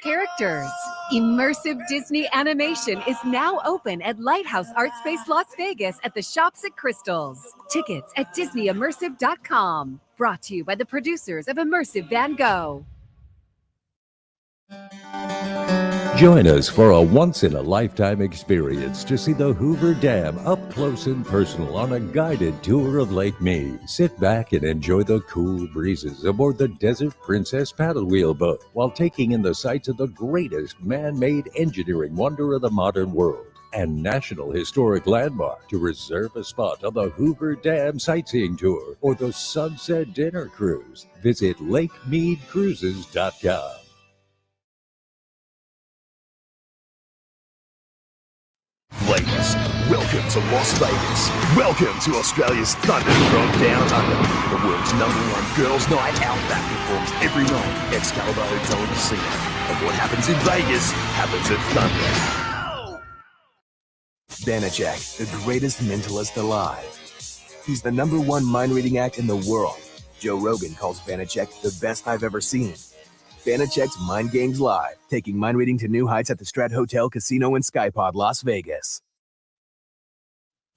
Characters. Immersive Disney animation is now open at Lighthouse Art Space Las Vegas at the Shops at Crystals. Tickets at DisneyImmersive.com. Brought to you by the producers of Immersive Van Gogh. Join us for a once-in-a-lifetime experience to see the Hoover Dam up close and personal on a guided tour of Lake Mead. Sit back and enjoy the cool breezes aboard the Desert Princess paddle wheel boat while taking in the sights of the greatest man-made engineering wonder of the modern world and National Historic Landmark. To reserve a spot on the Hoover Dam Sightseeing Tour or the Sunset Dinner Cruise, visit LakeMeadCruises.com. Ladies, welcome to Las Vegas. Welcome to Australia's thunder from down under. The world's #1 girls' night out that performs every night at Excalibur Hotel and Casino. And what happens in Vegas happens at Thunder. Banachak, the greatest mentalist alive. He's the #1 mind-reading act in the world. Joe Rogan calls Banachak the best I've ever seen. Banachek's Mind Games Live, taking mind reading to new heights at the Strat Hotel, Casino, and Skypod, Las Vegas.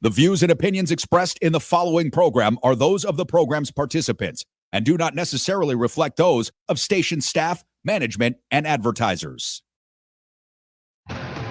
The views and opinions expressed in the following program are those of the program's participants and do not necessarily reflect those of station staff, management, and advertisers.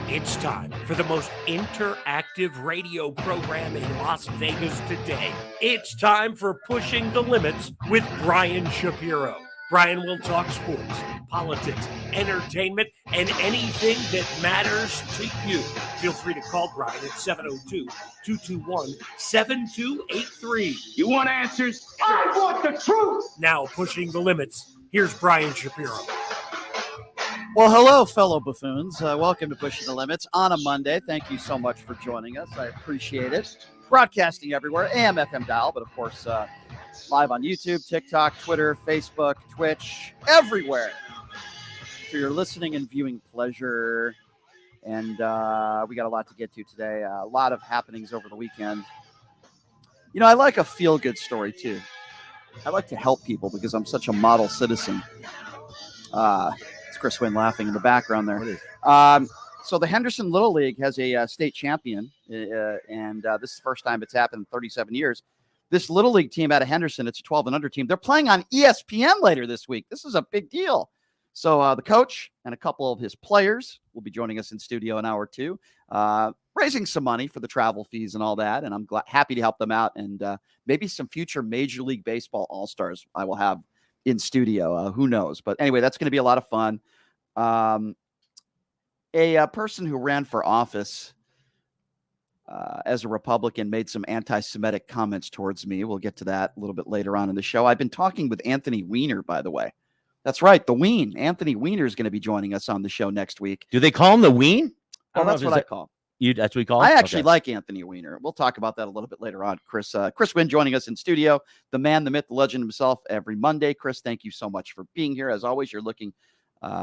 It's time for the most interactive radio program in Las Vegas today. It's time for Pushing the Limits with Brian Shapiro. Brian will talk sports, politics, entertainment, and anything that matters to you. Feel free to call Brian at 702-221-7283. You want answers? I want the truth! Now, Pushing the Limits, here's Brian Shapiro. Well, hello, fellow buffoons. Welcome to Pushing the Limits on a Monday. Thank you so much for joining us. I appreciate it. Broadcasting everywhere, AM, FM dial, but of course, live on YouTube, TikTok, Twitter, Facebook, Twitch, everywhere for your listening and viewing pleasure. And we got a lot to get to today. A lot of happenings over the weekend. You know, I like a feel-good story, too. I like to help people because I'm such a model citizen. It's Chris Wynn laughing in the background there. So the Henderson Little League has a state champion, and this is the first time it's happened in 37 years. This Little League team out of Henderson, it's a 12 and under team. They're playing on ESPN later this week. This is a big deal. So the coach and a couple of his players will be joining us in studio an hour or two, raising some money for the travel fees and all that. And I'm happy to help them out. And maybe some future Major League Baseball All-Stars I will have in studio. Who knows? But anyway, that's going to be a lot of fun. A person who ran for office as a Republican made some anti-Semitic comments towards me. We'll get to that a little bit later on in the show. I've been talking with Anthony Weiner, by the way. That's right, the Ween. Anthony Weiner is going to be joining us on the show next week. Do they call him the Ween? Well, that's what I call him. That's what we call him? I actually like Anthony Weiner. We'll talk about that a little bit later on. Chris Wynn joining us in studio, the man, the myth, the legend himself every Monday. Chris, thank you so much for being here. As always, you're looking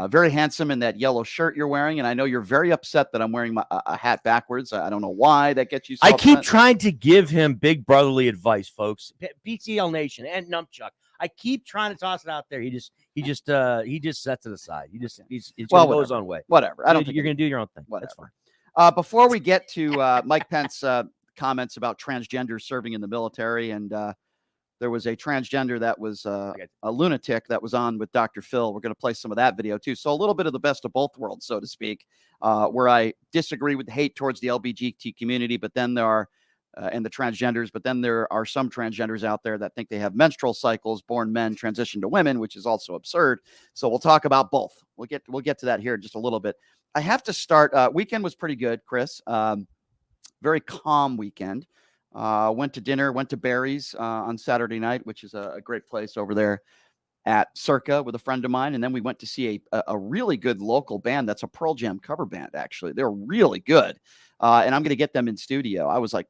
very handsome in that yellow shirt you're wearing, and I know you're very upset that I'm wearing a hat backwards. I don't know why that gets you so upset. keep trying to give him big brotherly advice, folks. PTL Nation and Numpchuck. I keep trying to toss it out there. He just sets it aside. He's going to go his own way. Whatever. I don't think you're going to do your own thing. Whatever. That's fine. Before we get to Mike Pence comments about transgenders serving in the military, and there was a transgender that was a lunatic that was on with Dr. Phil. We're going to play some of that video, too. So a little bit of the best of both worlds, so to speak, where I disagree with hate towards the LGBT community, but then there are, and the transgenders, but then there are some transgenders out there that think they have menstrual cycles, born men, transition to women, which is also absurd. So we'll talk about both. We'll get to that here in just a little bit. I have to start. Weekend was pretty good, Chris. Very calm weekend. Went to dinner, went to Barry's on Saturday night, which is a great place over there at Circa with a friend of mine. And then we went to see a really good local band. That's a Pearl Jam cover band, actually. They're really good. And I'm going to get them in studio. I was like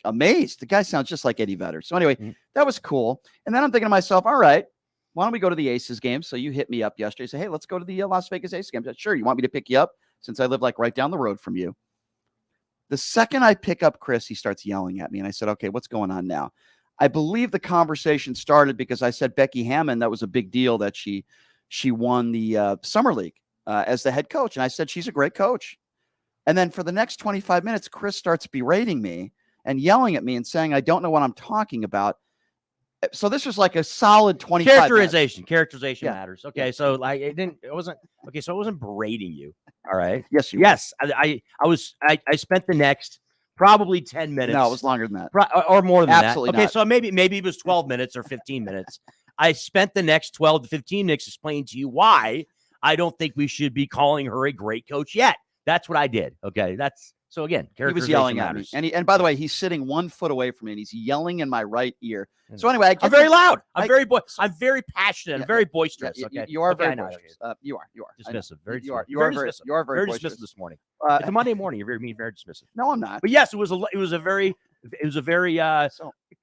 amazed. The guy sounds just like Eddie Vedder. So anyway, that was cool. And then I'm thinking to myself, all right, why don't we go to the Aces game? So you hit me up yesterday. Say, hey, let's go to the Las Vegas Aces game. I said, sure. You want me to pick you up since I live like right down the road from you? The second I pick up Chris, he starts yelling at me. And I said, okay, what's going on now? I believe the conversation started because I said Becky Hammon, that was a big deal that she won the Summer League as the head coach. And I said, she's a great coach. And then for the next 25 minutes, Chris starts berating me and yelling at me and saying, I don't know what I'm talking about. So this was like a solid 25 characterization. minutes. Characterization matters. Okay, so like it wasn't okay. So I wasn't berating you. All right. Yes, yes. I spent the next probably 10 minutes. No, it was longer than that, or more than Absolutely that. Okay, not. so maybe it was 12 minutes or 15 minutes. I spent the next 12 to 15 minutes explaining to you why I don't think we should be calling her a great coach yet. That's what I did. Okay, so again, he was yelling at me, and by the way, he's sitting 1 foot away from me, and he's yelling in my right ear. So anyway, I'm very loud. I'm very passionate. I'm very boisterous. Yeah, okay, you are very boisterous. You are dismissive. Very you are dismissive. You are very dismissive this morning. It's a Monday morning. You're very dismissive. No, I'm not. But yes, it was a very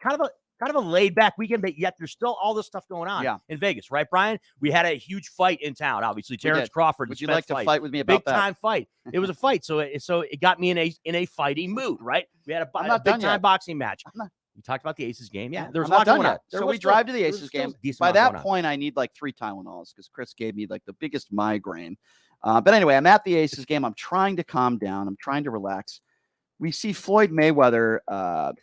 kind of a laid back weekend, but yet there's still all this stuff going on in Vegas, right, Brian? We had a huge fight in town, obviously. Terrence Crawford. Would you like to fight with me about big time fight? It was a fight, so it got me in a fighting mood, right? We had a big time boxing match. You talked about the Aces game, there was a lot going on. So we drive to the Aces game. By that point, I need like 3 Tylenols because Chris gave me like the biggest migraine. But anyway, I'm at the Aces game. I'm trying to calm down. I'm trying to relax. We see Floyd Mayweather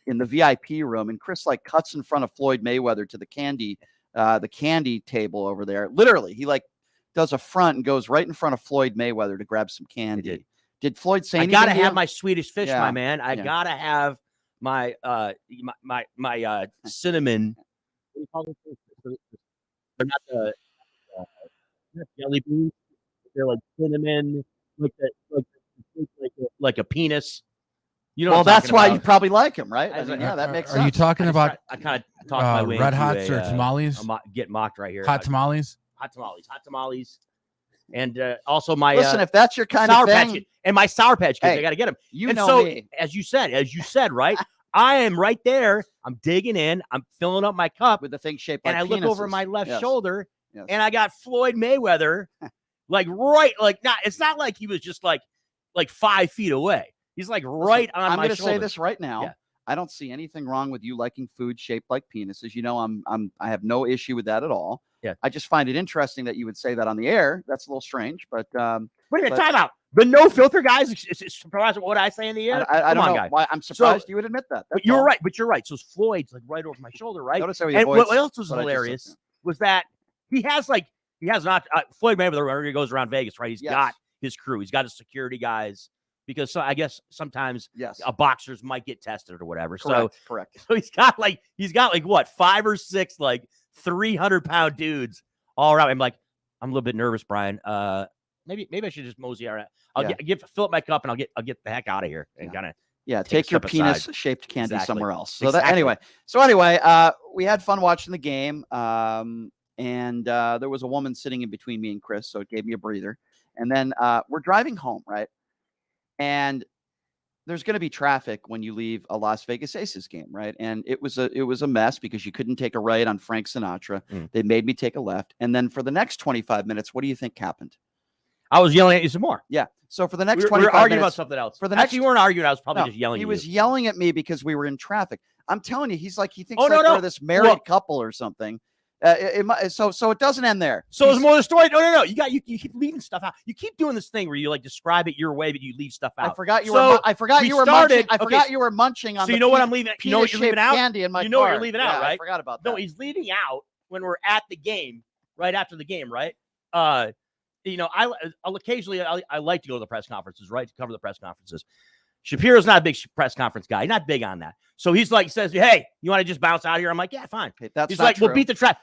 in the VIP room, and Chris like cuts in front of Floyd Mayweather to the candy table over there. Literally, he like does a front and goes right in front of Floyd Mayweather to grab some candy. Did Floyd say anything? I gotta have my Swedish fish, my man. I gotta have my cinnamon. What do you call them? They're not the not jelly beans. They're like cinnamon, like a penis. You know, well, that's why you probably like him, right? I mean, that makes sense. Are you talking about? I kind of talk my way Red into Hots or tamales? Get mocked right here. Hot tamales. Hot tamales, and also my listen. If that's your kind Sour of thing, Patch Kid, and my Sour Patch Kids, I got to get them. Me. As you said, right? I am right there. I'm digging in. I'm filling up my cup with the thing shaped like and I penises. look over my left shoulder, and I got Floyd Mayweather, it's not like he was just like 5 feet away. He's like right on my shoulder. I'm going to say this right now. Yeah. I don't see anything wrong with you liking food shaped like penises. You know, I have no issue with that at all. Yeah. I just find it interesting that you would say that on the air. That's a little strange, but wait a minute, time out. The no filter guys is surprised at what I say in the air. I don't know why I'm surprised you would admit that. But you're right. But you're right. So Floyd's like right over my shoulder, right? Notice how he and avoids, what else was hilarious was that he has not Floyd Mayweather whenever he goes around Vegas, right? He's got his crew. He's got his security guys. Because I guess sometimes boxers might get tested or whatever. Correct. So he's got like what 5 or 6 like 300-pound dudes all around. I'm a little bit nervous, Brian. Maybe I should just mosey around. I'll fill up my cup and I'll get the heck out of here and kind of take your penis shaped candy somewhere else. So anyway, we had fun watching the game. And there was a woman sitting in between me and Chris, so it gave me a breather. And then we're driving home, right? And there's going to be traffic when you leave a Las Vegas Aces game, right? And it was a mess because you couldn't take a right on Frank Sinatra. They made me take a left. And then for the next 25 minutes, what do you think happened? I was yelling at you some more. Yeah. So for the next 25 minutes. We were arguing minutes, about something else. For the next, you weren't arguing. I was probably just yelling at you. He was yelling at me because we were in traffic. I'm telling you, he thinks we're this married couple or something. So it doesn't end there. So it's more of the story. No. You keep leaving stuff out. You keep doing this thing where you like describe it your way, but you leave stuff out. I forgot you were munching on. So you know what I'm leaving? You know what you're leaving out? Candy in my you know car. what you're leaving out, right? I forgot about that. No, he's leaving out when we're at the game, right after the game, right? Occasionally I like to go to the press conferences, right, to cover the press conferences. Shapiro's not a big press conference guy. He's not big on that. So he's like, says, "Hey, you want to just bounce out of here?" I'm like, "Yeah, fine." Okay, that's he's not like, true. "We'll beat the trap."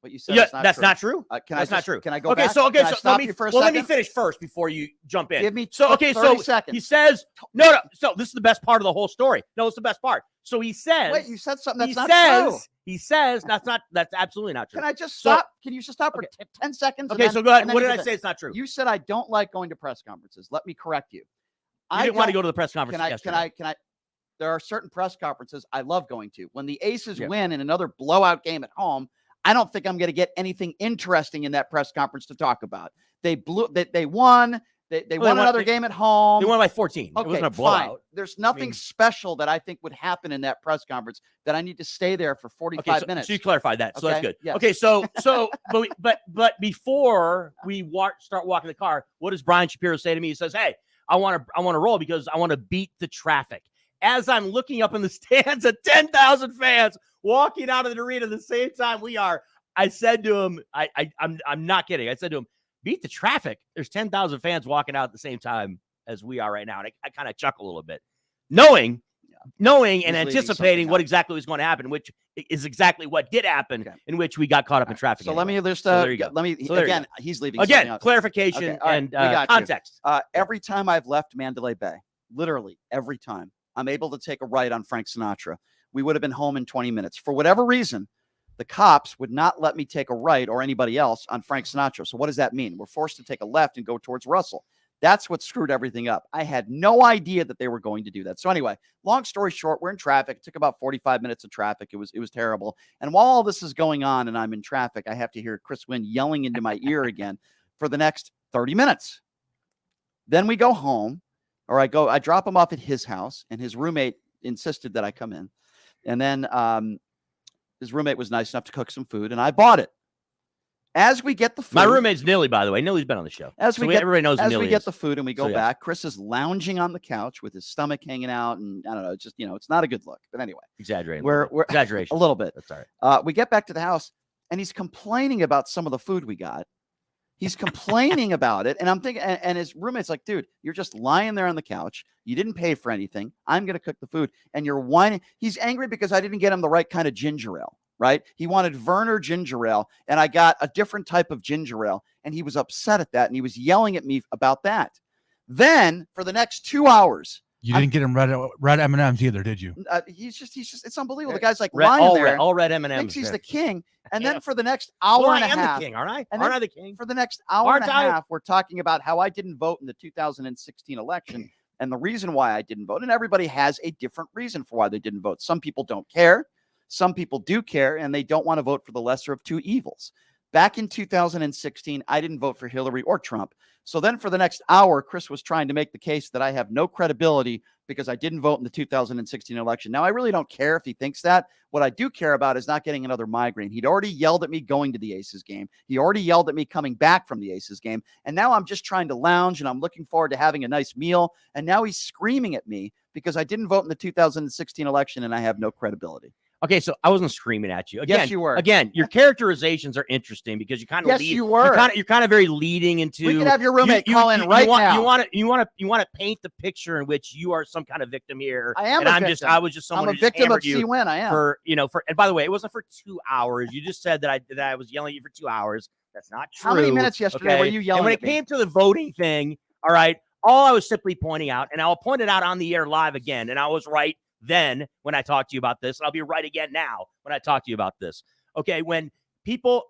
But you said that's not true. That's not true. Can I go okay, back? So let me finish first before you jump in. Give me 30 seconds. He says, no. So this is the best part of the whole story. No, it's the best part. So he says, wait, you said something that's not true. He says that's absolutely not true. Can I just stop? Can you just stop for 10 seconds? Okay, so go ahead. What did I say? It's not true. You said I don't like going to press conferences. Let me correct you. I didn't want to go to the press conference yesterday. Can I? There are certain press conferences I love going to. When the Aces win in another blowout game at home, I don't think I'm going to get anything interesting in that press conference to talk about. They won. They won another game at home. They won by 14. Okay, it wasn't a blowout. Fine. There's nothing special that I think would happen in that press conference that I need to stay there for 45 minutes. So you clarified that. So that's good. Yes. Okay, but before we start walking the car, what does Brian Shapiro say to me? He says, "Hey, I want to roll because I want to beat the traffic." As I'm looking up in the stands at 10,000 fans walking out of the arena at the same time we are, I said to him, I'm not kidding. I said to him, beat the traffic. There's 10,000 fans walking out at the same time as we are right now. And I kind of chuckle a little bit, knowing and anticipating what exactly was going to happen, which is exactly what did happen, in which we got caught up in traffic. So let me just, there you go. again, he's leaving. Again, clarification and context. Every time I've left Mandalay Bay, literally every time, I'm able to take a right on Frank Sinatra. We would have been home in 20 minutes. For whatever reason, the cops would not let me take a right or anybody else on Frank Sinatra. So what does that mean? We're forced to take a left and go towards Russell. That's what screwed everything up. I had no idea that they were going to do that. So anyway, long story short, we're in traffic. It took about 45 minutes of traffic. It was terrible. And while all this is going on and I'm in traffic, I have to hear Chris Wynn yelling into my ear again for the next 30 minutes. Then we go home, or I drop him off at his house, and his roommate insisted that I come in. And then his roommate was nice enough to cook some food, and I bought it. As we get the food, my roommate's Nilly, by the way. Nilly's been on the show. Everybody knows who Nilly is. As we get the food and we go back, Chris is lounging on the couch with his stomach hanging out, and I don't know, it's just, it's not a good look. But anyway, exaggerating. We're exaggeration a little bit. That's all right. We get back to the house, and he's complaining about some of the food we got. He's complaining about it, and I'm thinking, and his roommate's like, "Dude, you're just lying there on the couch. You didn't pay for anything. I'm going to cook the food, and you're whining." He's angry because I didn't get him the right kind of ginger ale. Right? He wanted Werner ginger ale, and I got a different type of ginger ale, and he was upset at that, and he was yelling at me about that. Then for the next 2 hours, you didn't get him red M&Ms either, did you? He's just, it's unbelievable. The guy's like lying there, all red M&Ms. Thinks he's the king, and then for the next hour and a half, I am the king, aren't I? Aren't I the king? For the next hour and a half, we're talking about how I didn't vote in the 2016 election, and the reason why I didn't vote. And everybody has a different reason for why they didn't vote. Some people don't care. Some people do care, and they don't want to vote for the lesser of two evils. Back in 2016, I didn't vote for Hillary or Trump. So then for the next hour, Chris was trying to make the case that I have no credibility because I didn't vote in the 2016 election. Now, I really don't care if he thinks that. What I do care about is not getting another migraine. He'd already yelled at me going to the Aces game. He already yelled at me coming back from the Aces game. And now I'm just trying to lounge, and I'm looking forward to having a nice meal. And now he's screaming at me because I didn't vote in the 2016 election, and I have no credibility. Okay, so I wasn't screaming at you. Again, yes, you were. Again, your characterizations are interesting because you kind of lead. You were. You're kind of very leading into. We can have your roommate call in right now. You want to paint the picture in which you are some kind of victim here. I am. And I was just someone. I'm a victim of C-Win. I am. And by the way, it wasn't for 2 hours. You just said that I was yelling at you for 2 hours. That's not true. How many minutes yesterday were you yelling? And when it came to the voting thing, all right, all I was simply pointing out, and I'll point it out on the air live again, and I was right then when I talked to you about this, and I'll be right again now when I talk to you about this. Okay, when people,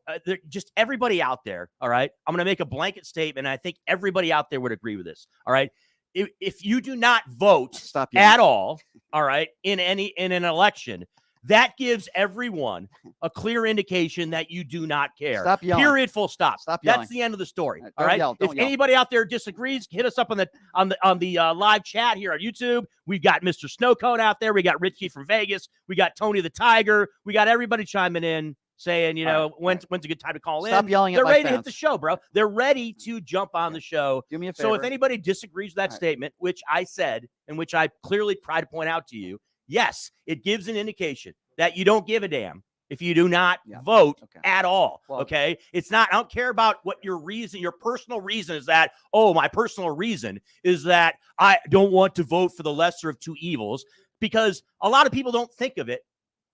just everybody out there, all right, I'm going to make a blanket statement, and I think everybody out there would agree with this, all right? If you do not vote at all right, in an election, that gives everyone a clear indication that you do not care. Stop yelling. Period. Full stop. Stop yelling. That's the end of the story. Don't all right. yell. If anybody out there disagrees, hit us up on the live chat here on YouTube. We've got Mr. Snowcone out there. We got Richie from Vegas. We got Tony the Tiger. We got everybody chiming in, saying, when's a good time to call in. Stop yelling at They're my ready fans. to hit the show, bro. They're ready to jump on the show. Do me a favor. So if anybody disagrees with that statement, which I said and which I clearly tried to point out to you, yes, it gives an indication that you don't give a damn if you do not vote at all. Well, okay. It's not, I don't care about what your reason, your personal reason is that, my personal reason is that I don't want to vote for the lesser of two evils, because a lot of people don't think of it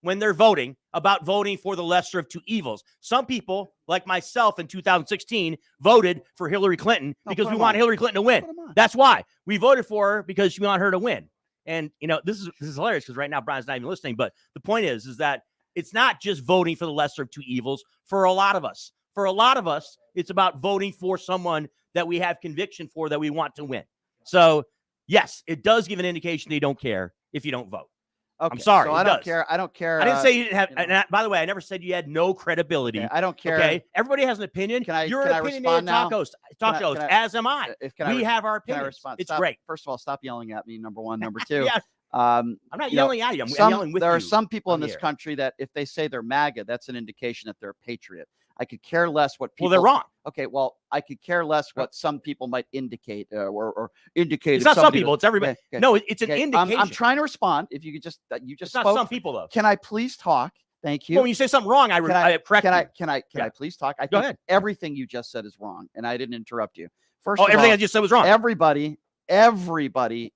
when they're voting about voting for the lesser of two evils. Some people, like myself in 2016, voted for Hillary Clinton because we want Hillary Clinton to win. That's why we voted for her, because we want her to win. And, this is hilarious because right now Brian's not even listening. But the point is that it's not just voting for the lesser of two evils for a lot of us. For a lot of us, it's about voting for someone that we have conviction for, that we want to win. So, yes, it does give an indication they don't care if you don't vote. Okay, I'm sorry. So I don't care. I don't care. I didn't say you didn't have. you know. And by the way, I never said you had no credibility. Okay, I don't care. Okay, everybody has an opinion. You're an opinionated talk host, as am I. We have our opinions. Can I respond? It's great. First of all, stop yelling at me. Number one. Number two. Yeah. I'm not yelling at you. I'm yelling with you. There are some people in this country that if they say they're MAGA, that's an indication that they're a patriot. I could care less what people. Well, they're wrong. Okay, well, I could care less what some people might indicate or indicate. It's not some people. It's everybody. Okay. No, it's an indication. I'm trying to respond. If you could just, you just it's spoke. not some people though. Can I please talk? Thank you. Well, when you say something wrong, I correct you. Can I please talk? I Go think ahead. everything you just said is wrong, and I didn't interrupt you. First, everything I just said was wrong. Everybody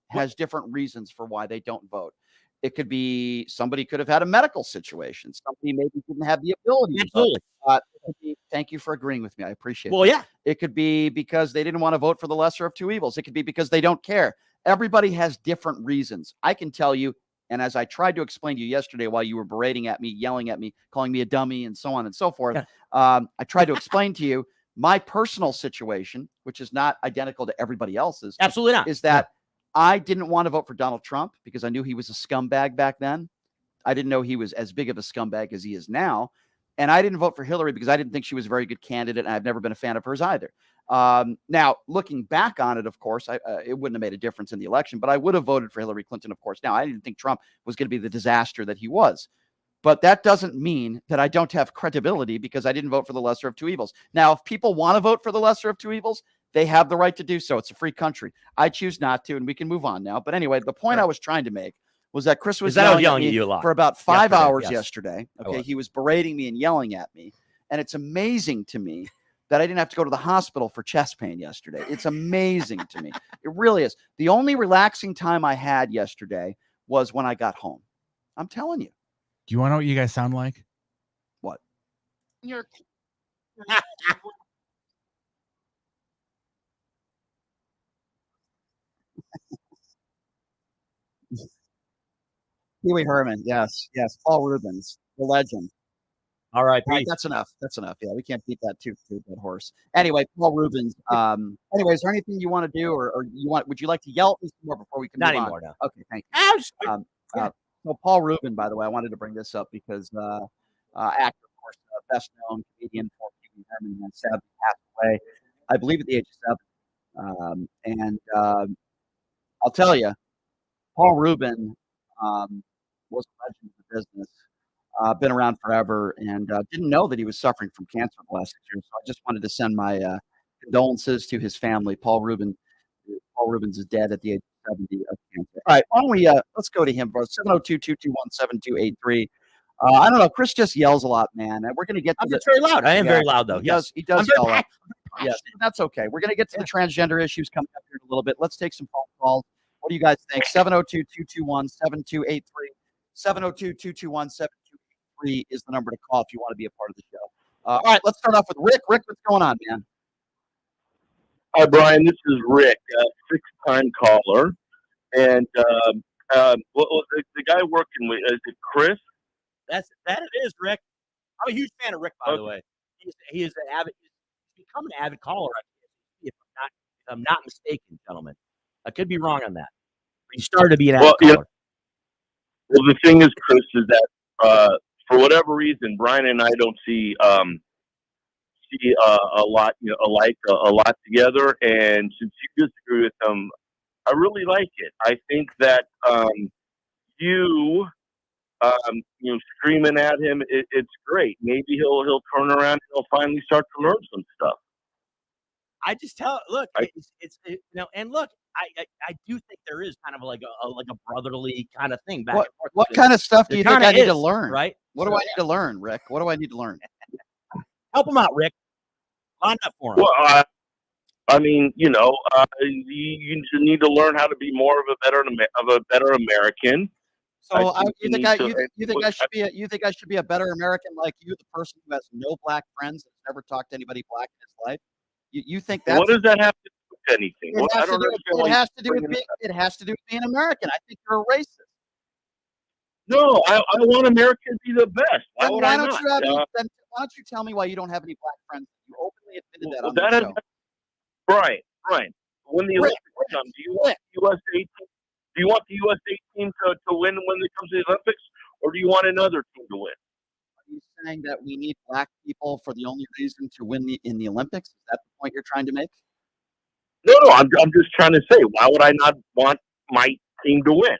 has different reasons for why they don't vote. It could be somebody could have had a medical situation. Somebody maybe didn't have the ability. Absolutely. Thank you for agreeing with me. I appreciate it. Well, yeah. It could be because they didn't want to vote for the lesser of two evils. It could be because they don't care. Everybody has different reasons. I can tell you, and as I tried to explain to you yesterday while you were berating at me, yelling at me, calling me a dummy, and so on and so forth, I tried to explain to you my personal situation, which is not identical to everybody else's. Absolutely not. Is that I didn't want to vote for Donald Trump because I knew he was a scumbag back then. I didn't know he was as big of a scumbag as he is now. And I didn't vote for Hillary because I didn't think she was a very good candidate, and I've never been a fan of hers either. Now, looking back on it, of course, it wouldn't have made a difference in the election, but I would have voted for Hillary Clinton, of course. Now, I didn't think Trump was going to be the disaster that he was. But that doesn't mean that I don't have credibility because I didn't vote for the lesser of two evils. Now, if people want to vote for the lesser of two evils, they have the right to do so. It's a free country. I choose not to, and we can move on now. But anyway, the point I was trying to make was that Chris was yelling at me you a lot for about 5 hours yesterday. Okay, he was berating me and yelling at me. And it's amazing to me that I didn't have to go to the hospital for chest pain yesterday. It's amazing to me. It really is. The only relaxing time I had yesterday was when I got home. I'm telling you. Do you want to know what you guys sound like? What? You're Pee Wee Herman. Yes. Paul Rubens, the legend. All right. That's enough. Yeah, we can't beat that that horse. Anyway, Paul Rubens. Anyway, is there anything you want to do, or would you like to yell at me some more before we can Not move anymore, on? no. Okay, thank you. So Paul Rubin, by the way, I wanted to bring this up because actor, of course, best known comedian for Pee Wee Herman, has sadly passed away, I believe at the age of 7. And I'll tell you, Paul Rubin was a legend of the business. Been around forever, and didn't know that he was suffering from cancer the last 6 years. So I just wanted to send my condolences to his family. Paul Rubens is dead at the age of 70 of cancer. All right, why don't we let's go to him, bro. 702-221-7283. I don't know. Chris just yells a lot, man. We're going to get to I'm very loud. I am very loud, though. He does I'm yell a very lot. Yes, that's okay. We're going to get to the transgender issues coming up here in a little bit. Let's take some phone calls. What do you guys think? 702-221-7283. 702-221-7283 is the number to call if you want to be a part of the show. All right, let's start off with Rick. Rick, what's going on, man? Hi, Brian. This is Rick, six-time caller. And the guy working with, is it Chris? That it is, Rick. I'm a huge fan of Rick, by the way. He is an avid. He's become an avid caller. If I'm not mistaken, gentlemen. I could be wrong on that. He started to be an avid caller. Well, the thing is, Chris, is that for whatever reason, Brian and I don't see a lot, alike, a lot together. And since you disagree with him, I really like it. I think that you screaming at him, it's great. Maybe he'll turn around and he'll finally start to learn some stuff. I just and look, I do think there is kind of like a brotherly kind of thing back and forth. What kind of stuff do you think I need to learn? Right? What do I need to learn, Rick? What do I need to learn? Help him out, Rick. Line up for him. Well, I mean, you need to learn how to be more of a better American. So you think I should be a better American like you, the person who has no black friends and has never talked to anybody black in his life? You think that's what does that have to do with anything? It has to do with being American. I think you're a racist. No, I want America to be the best. Why don't you tell me why you don't have any black friends? You openly admitted that on the show. Brian, when the Olympics come, do you want the U.S. Do you want the USA team to win when it comes to the Olympics, or do you want another team to win? Are you saying that we need black people for the only reason to win in the Olympics? Is that the point you're trying to make? No, I'm just trying to say, why would I not want my team to win,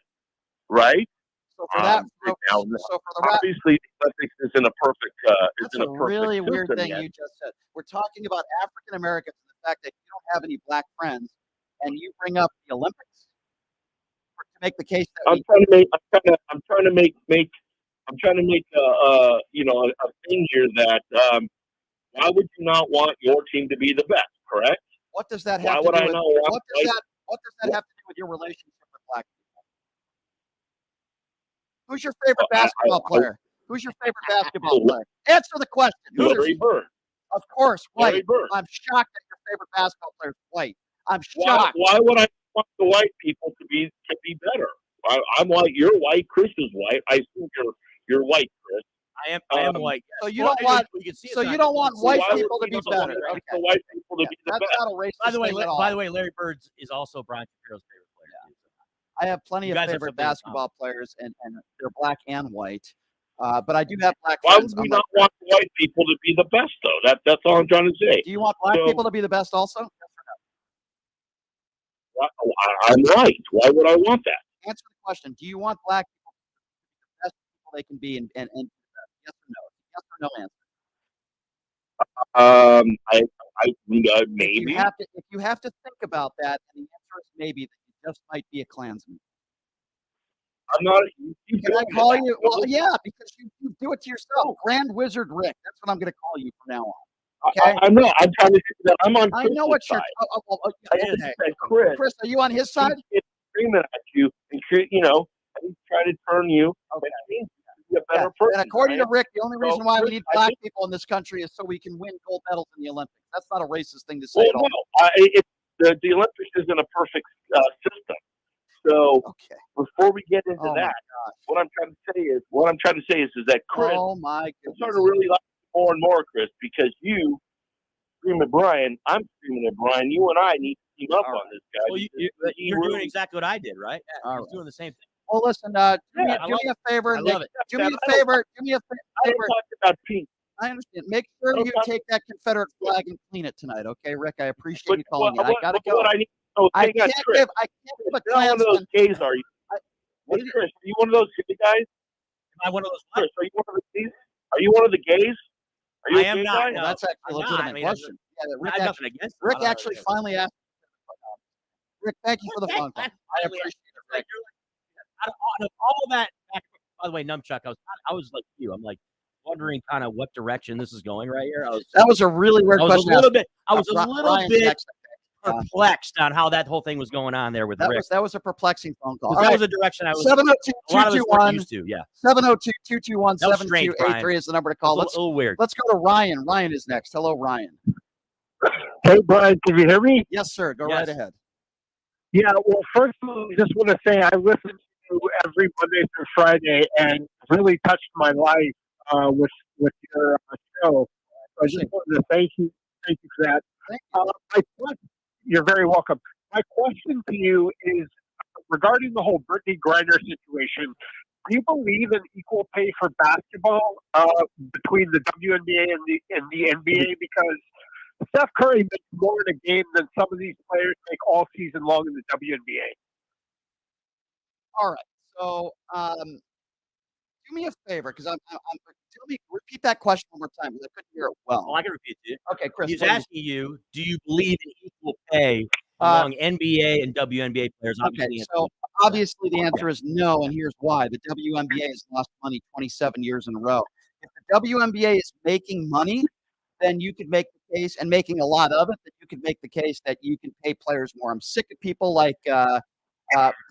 right? So for that, Now, so for the obviously, the Olympics isn't a perfect. That's a really weird thing you just said. We're talking about African Americans and the fact that you don't have any black friends, and you bring up the Olympics to make the case that I'm trying to make a thing here that why would you not want your team to be the best? Correct. What does that have Why to would do I with not want? what does that have to do with your relationship with black people? Who's your favorite basketball player? Who's your favorite basketball player? Answer the question. Larry Bird. Of course, white. Larry Bird. I'm shocked that your favorite basketball player is white. I'm shocked. Why would I want the white people to be better? I'm white. You're white. Chris is white. I assume you're white, Chris. I am white. So you don't want. So you don't want white people to be better. Okay. The white people to be the best. That's not a racist thing at all. By the way, Larry Bird is also Brian Shapiro's favorite player. I have plenty of favorite basketball players, and they're black and white. But I do have black friends. Why would we not want white people to be the best, though? That's all I'm trying to say. Do you want black people to be the best also? Yes or no? I'm white. Why would I want that? Answer the question. Do you want black people to be the best people they can be, and yes or no? Yes or no answer. Maybe. If you have to think about that, and the answer is maybe, that you just might be a Klansman. I'm not. Can I call you? Well, yeah, because you do it to yourself. Grand Wizard Rick. That's what I'm going to call you from now on. Okay. I'm not. I'm trying to say that I'm on. I know what you're. Okay. Chris, are you on his side? He's screaming at you and he's trying to turn you. Okay. A better person, and according to Rick, the only reason why we need black think people in this country is so we can win gold medals in the Olympics. That's not a racist thing to say at all. No, the Olympics isn't a perfect system. So before we get into that, what I'm trying to say is that Chris, oh my goodness, I'm starting to really like you more and more, Chris, because you scream at Brian, I'm screaming at Brian. You and I need to team up on this guy. Well, you're doing exactly what I did, right? Yeah, he's doing the same thing. Well, listen, do me a favor. Do me a favor. I don't talk about peace. I understand. Make sure you take that Confederate flag and clean it tonight, okay, Rick? I appreciate you calling me. I gotta go. I can't give a You're not one of those gays, are you? Chris, are you one of those gay guys? Am I one of those? Chris, are you one of the gays? Are you one of the gays? Are you I am not. Well, that's actually a legitimate question. Yeah, Rick actually finally asked. Rick, thank you for the phone call. I appreciate it, Rick. Out of all that, by the way, Numchuck, I was like you. I'm like wondering kind of what direction this is going right here. That was a really weird question. I was a little bit perplexed on how that whole thing was going on there with Rick. That was a perplexing phone call. That was a direction I was 702-221 used to. Yeah. 702-221-7283 is the number to call. That's a little weird. Let's go to Ryan. Ryan is next. Hello, Ryan. Hey, Brian, can you hear me? Yes, sir. Go right ahead. Yeah. Well, first of all, I just want to say I listen to you every Monday through Friday, and really touched my life with your show. So I just wanted to thank you for that. You're very welcome. My question to you is regarding the whole Brittany Griner situation. Do you believe in equal pay for basketball between the WNBA and the NBA? Because Steph Curry makes more in a game than some of these players make all season long in the WNBA. All right. So, do me a favor, because repeat that question one more time, because I couldn't hear it well. Oh, I can repeat it. Okay, Chris. He's asking you, do you believe in equal pay among NBA and WNBA players? Obviously the answer is no, and here's why. The WNBA has lost money 27 years in a row. If the WNBA is making money, then you could make the case, and making a lot of it, that you could make the case that you can pay players more. I'm sick of people like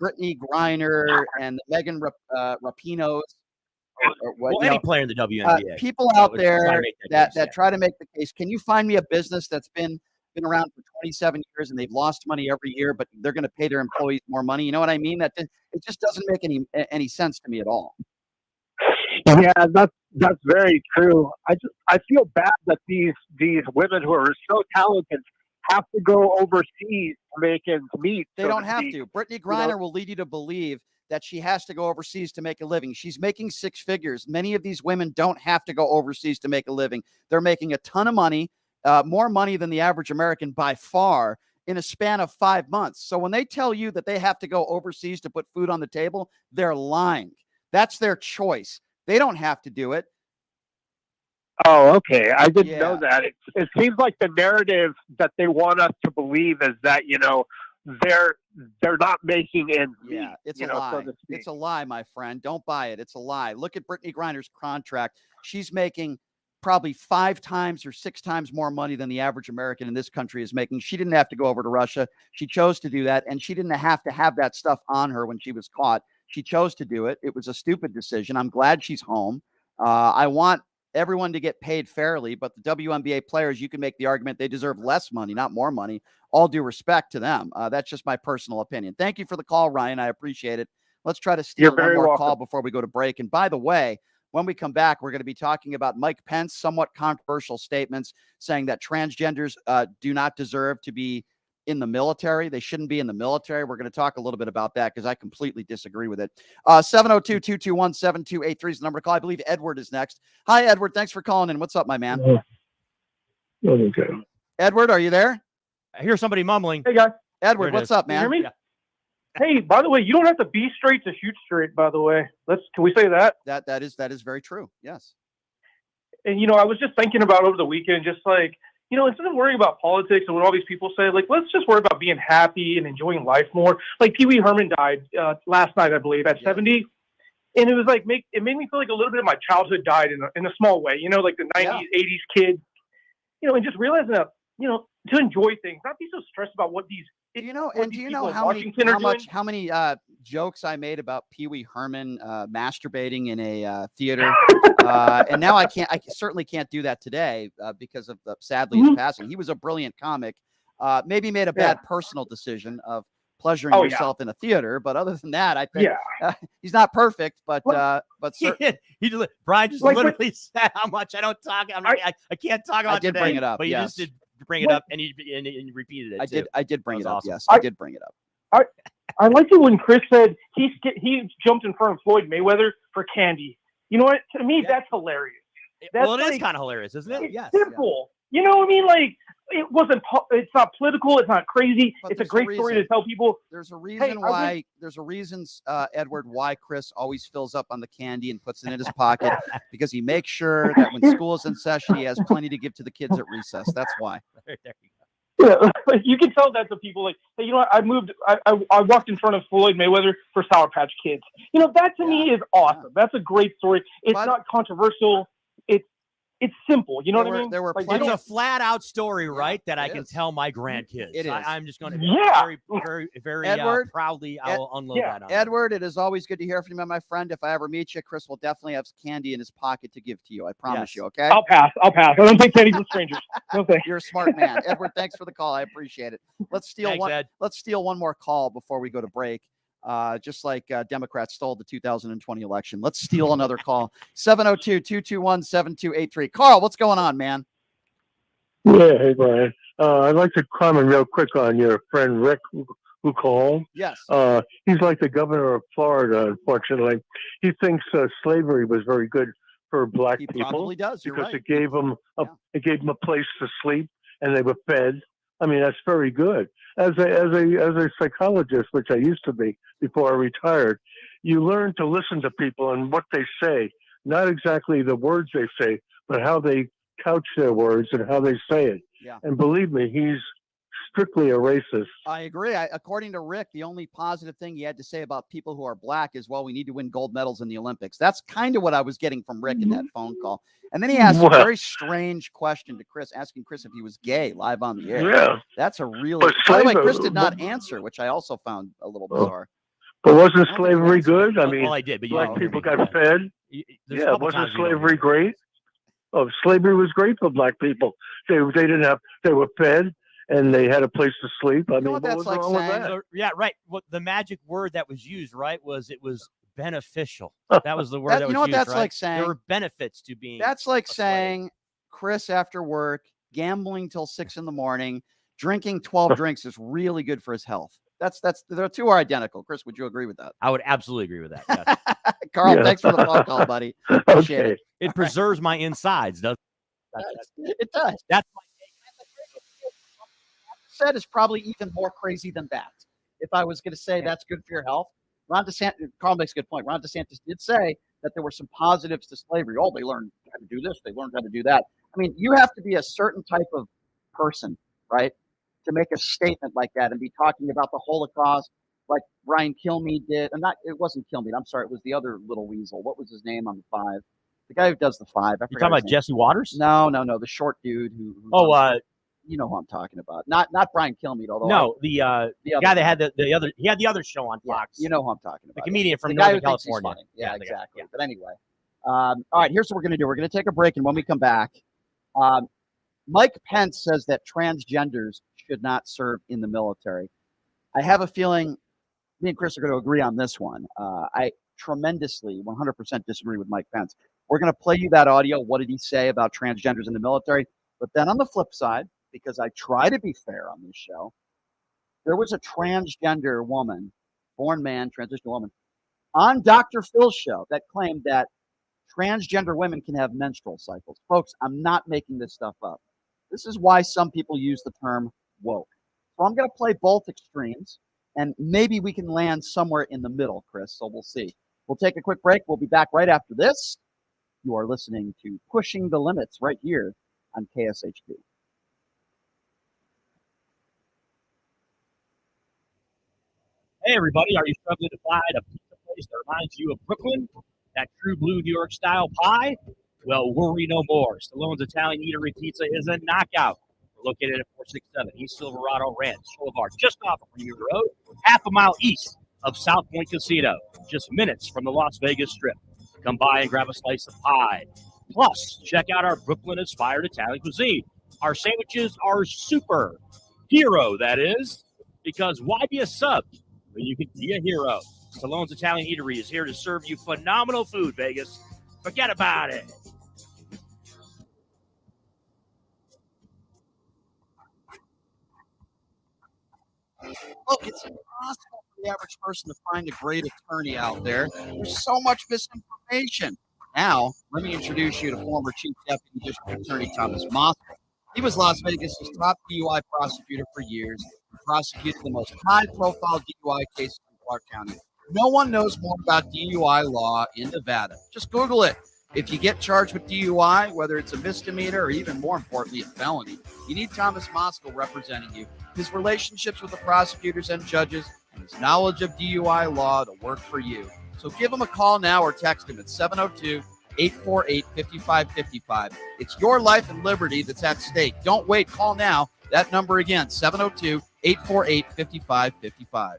Brittany Griner and Megan Rapinos. Any player in the WNBA. People out there that try to make the case. Can you find me a business that's been around for 27 years and they've lost money every year, but they're going to pay their employees more money? You know what I mean? It just doesn't make any sense to me at all. Yeah, that's very true. I feel bad that these women who are so talented have to go overseas to make ends meet. They so don't to have speak. to. Brittany You know? Griner will lead you to believe that she has to go overseas to make a living. She's making six figures. Many of these women don't have to go overseas to make a living. They're making a ton of money, more money than the average American by far, in a span of 5 months. So when they tell you that they have to go overseas to put food on the table, they're lying. That's their choice. They don't have to do it. Oh, okay. I didn't know Yeah. that. It seems like the narrative that they want us to believe is that, they're not making ends meet. Yeah, it's a so lie. to speak. It's a lie, my friend. Don't buy it. It's a lie. Look at Brittany Griner's contract. She's making probably 5 times or 6 times more money than the average American in this country is making. She didn't have to go over to Russia. She chose to do that, and she didn't have to have that stuff on her when she was caught. She chose to do it. It was a stupid decision. I'm glad she's home. I want everyone to get paid fairly, but the WNBA players, you can make the argument they deserve less money, not more money. All due respect to them. That's just my personal opinion. Thank you for the call, Ryan. I appreciate it. Let's try to steal You're one very more welcome. call before we go to break. And by the way, when we come back, we're going to be talking about Mike Pence, somewhat controversial statements saying that transgenders do not deserve to be in the military. They shouldn't be in the military. We're going to talk a little bit about that because I completely disagree with it. 702-221-7283 is the number to call. I believe Edward is next. Hi, Edward. Thanks for calling in. What's up, my man? Okay. Edward, are you there? I hear somebody mumbling. Hey, guys. Edward, There it what's is. up, Can you man? hear me? Yeah. Hey, by the way, you don't have to be straight to shoot straight, by the way. Can we say that? That is very true. Yes. And, I was just thinking about over the weekend, just like, instead of worrying about politics and what all these people say, like, let's just worry about being happy and enjoying life more. Like, Pee Wee Herman died last night, I believe, at 70. And it was like, it made me feel like a little bit of my childhood died in a small way, like the 90s, 80s kids, and just realizing that, to enjoy things, not be so stressed about what these. Do you know how many jokes I made about Pee Wee Herman masturbating in a theater? And now I certainly can't do that today because of sadly his passing. He was a brilliant comic. Maybe made a bad personal decision of pleasuring yourself in a theater, but other than that, I think he's not perfect. But Brian just literally said how much I don't talk. I can't talk about. I did bring it up, but you just did bring it up, and you repeated it. I did bring it up. Awesome. Yes, I did bring it up. I liked it when Chris said he jumped in front of Floyd Mayweather for candy. You know what? To me, that's hilarious. That's Well, it is kind of hilarious, isn't it? It's Yes. simple. You know what I mean? Like, it's not political. It's not crazy. But It's a great story to tell people. There's a reason why. There's a reason, Edward, why Chris always fills up on the candy and puts it in his pocket because he makes sure that when school is in session, he has plenty to give to the kids at recess. That's why. There you go. Yeah, you can tell that to people like, hey, you know what? I walked in front of Floyd Mayweather for Sour Patch Kids. That to me is awesome. That's a great story. It's not controversial. It's simple. You know what I mean? There were It's a flat out story, right? That I can tell my grandkids. It is. I'm just going to Yeah. very, very Edward, proudly. I will unload that on you. Edward, it is always good to hear from you, my friend. If I ever meet you, Chris will definitely have candy in his pocket to give to you. I promise you. Okay. I'll pass. I don't take candy from strangers. Okay. You're a smart man, Edward. Thanks for the call. I appreciate it. Let's steal Thanks, one. Ed. Let's steal one more call before we go to break. Just like Democrats stole the 2020 election. Let's steal another call. 702-221-7283. Carl, what's going on, man? Yeah, hey, Brian. I'd like to comment real quick on your friend Rick who called. Yes. He's like the governor of Florida, unfortunately. He thinks slavery was very good for black He people. probably does. You're because right. it gave them a place to sleep and they were fed. I mean, that's very good. As a psychologist, which I used to be before I retired, you learn to listen to people and what they say, not exactly the words they say, but how they couch their words and how they say it. Yeah. And believe me, he's strictly a racist. I agree. According to Rick, the only positive thing he had to say about people who are black is, well, we need to win gold medals in the Olympics. That's kind of what I was getting from Rick in that phone call. And then he asked a very strange question to Chris, asking Chris if he was gay live on the air. Yeah. That's a really... But By the way, slavery- Chris did not answer, which I also found a little bizarre. But wasn't slavery good? I mean, Well, I did, but you black didn't hear people me. got fed. There's a Yeah, couple wasn't times we don't slavery hear. great? Oh, slavery was great for black people. They were fed and they had a place to sleep. I mean, what what that's was like wrong with saying? that? So, yeah, right. What the magic word that was used, right, was it was beneficial. That was the word that was You know what used, that's right? like saying? There were benefits to being. That's like a slave. saying Chris after work, gambling till 6 a.m, drinking 12 drinks is really good for his health. The two are identical. Chris, would you agree with that? I would absolutely agree with that. Yes. Carl, thanks for the phone call, buddy. Appreciate it. It preserves my insides, doesn't it? It does. That's my said is probably even more crazy than that. If I was going to say that's good for your health, Ron DeSantis, Carl makes a good point. Ron DeSantis did say that there were some positives to slavery. Oh, they learned how to do this. They learned how to do that. I mean, you have to be a certain type of person, right, to make a statement like that and be talking about the Holocaust like Brian Kilmeade did. It wasn't Kilmeade. I'm sorry. It was the other little weasel. What was his name on the 5? The guy who does the 5. You talking about Jesse Waters? No. The short dude who you know who I'm talking about. Not Brian Kilmeade, although the guy that had the other. He had the other show on Fox. You know who I'm talking about. The comedian from the guy Northern California. Yeah, exactly. Yeah. But anyway, all right. Here's what we're going to do. We're going to take a break, and when we come back, Mike Pence says that transgenders should not serve in the military. I have a feeling me and Chris are going to agree on this one. I tremendously, 100% disagree with Mike Pence. We're going to play you that audio. What did he say about transgenders in the military? But then on the flip side, because I try to be fair on this show, there was a transgender woman, born man, transitional woman, on Dr. Phil's show that claimed that transgender women can have menstrual cycles. Folks, I'm not making this stuff up. This is why some people use the term woke. So I'm going to play both extremes, and maybe we can land somewhere in the middle, Chris, so we'll see. We'll take a quick break. We'll be back right after this. You are listening to Pushing the Limits right here on KSHP. Hey, everybody. Are you struggling to find a pizza place that reminds you of Brooklyn? That true blue New York style pie? Well, worry no more. Stallone's Italian Eatery Pizza is a knockout. We're located at 467 East Silverado Ranch Boulevard, just off of Premier Road, half a mile east of South Point Casino, just minutes from the Las Vegas Strip. Come by and grab a slice of pie. Plus, check out our Brooklyn-inspired Italian cuisine. Our sandwiches are super. Hero, that is. Because why be a sub when you can be a hero? Stallone's Italian Eatery is here to serve you phenomenal food, Vegas. Forget about it. Look, it's impossible for the average person to find a great attorney out there. There's so much misinformation. Now, let me introduce you to former Chief Deputy District Attorney Thomas Moskal. He was Las Vegas' top DUI prosecutor for years. He prosecuted the most high-profile DUI cases in Clark County. No one knows more about DUI law in Nevada. Just Google it. If you get charged with DUI, whether it's a misdemeanor or even more importantly, a felony, you need Thomas Moskal representing you. His relationships with the prosecutors and judges and his knowledge of DUI law to work for you. So give him a call now or text him at 702-848-5555. It's your life and liberty that's at stake. Don't wait. Call now. That number again, 702-848-5555.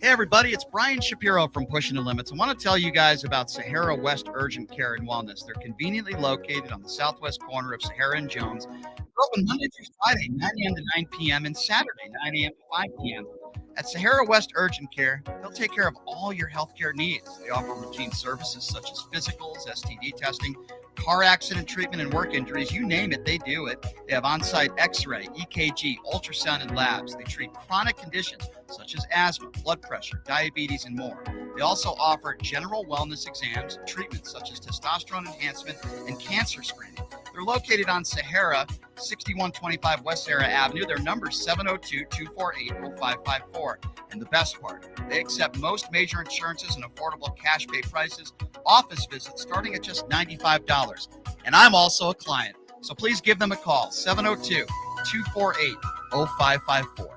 Hey, everybody, it's Brian Shapiro from Pushing the Limits. I want to tell you guys about Sahara West Urgent Care and Wellness. They're conveniently located on the southwest corner of Sahara and Jones. They're open Monday through Friday, 9 a.m. to 9 p.m., and Saturday, 9 a.m. to 5 p.m. At Sahara West Urgent Care, they'll take care of all your healthcare needs. They offer routine services such as physicals, STD testing, car accident treatment, and work injuries. You name it, they do it. They have on-site x-ray, EKG, ultrasound, and labs. They treat chronic conditions such as asthma, blood pressure, diabetes, and more. They also offer general wellness exams, treatments such as testosterone enhancement, and cancer screening. They're located on Sahara, 6125 West Sahara Avenue. Their number is 702-248-0554. And the best part, they accept most major insurances and affordable cash pay prices, office visits starting at just $95. And I'm also a client, so please give them a call, 702-248-0554.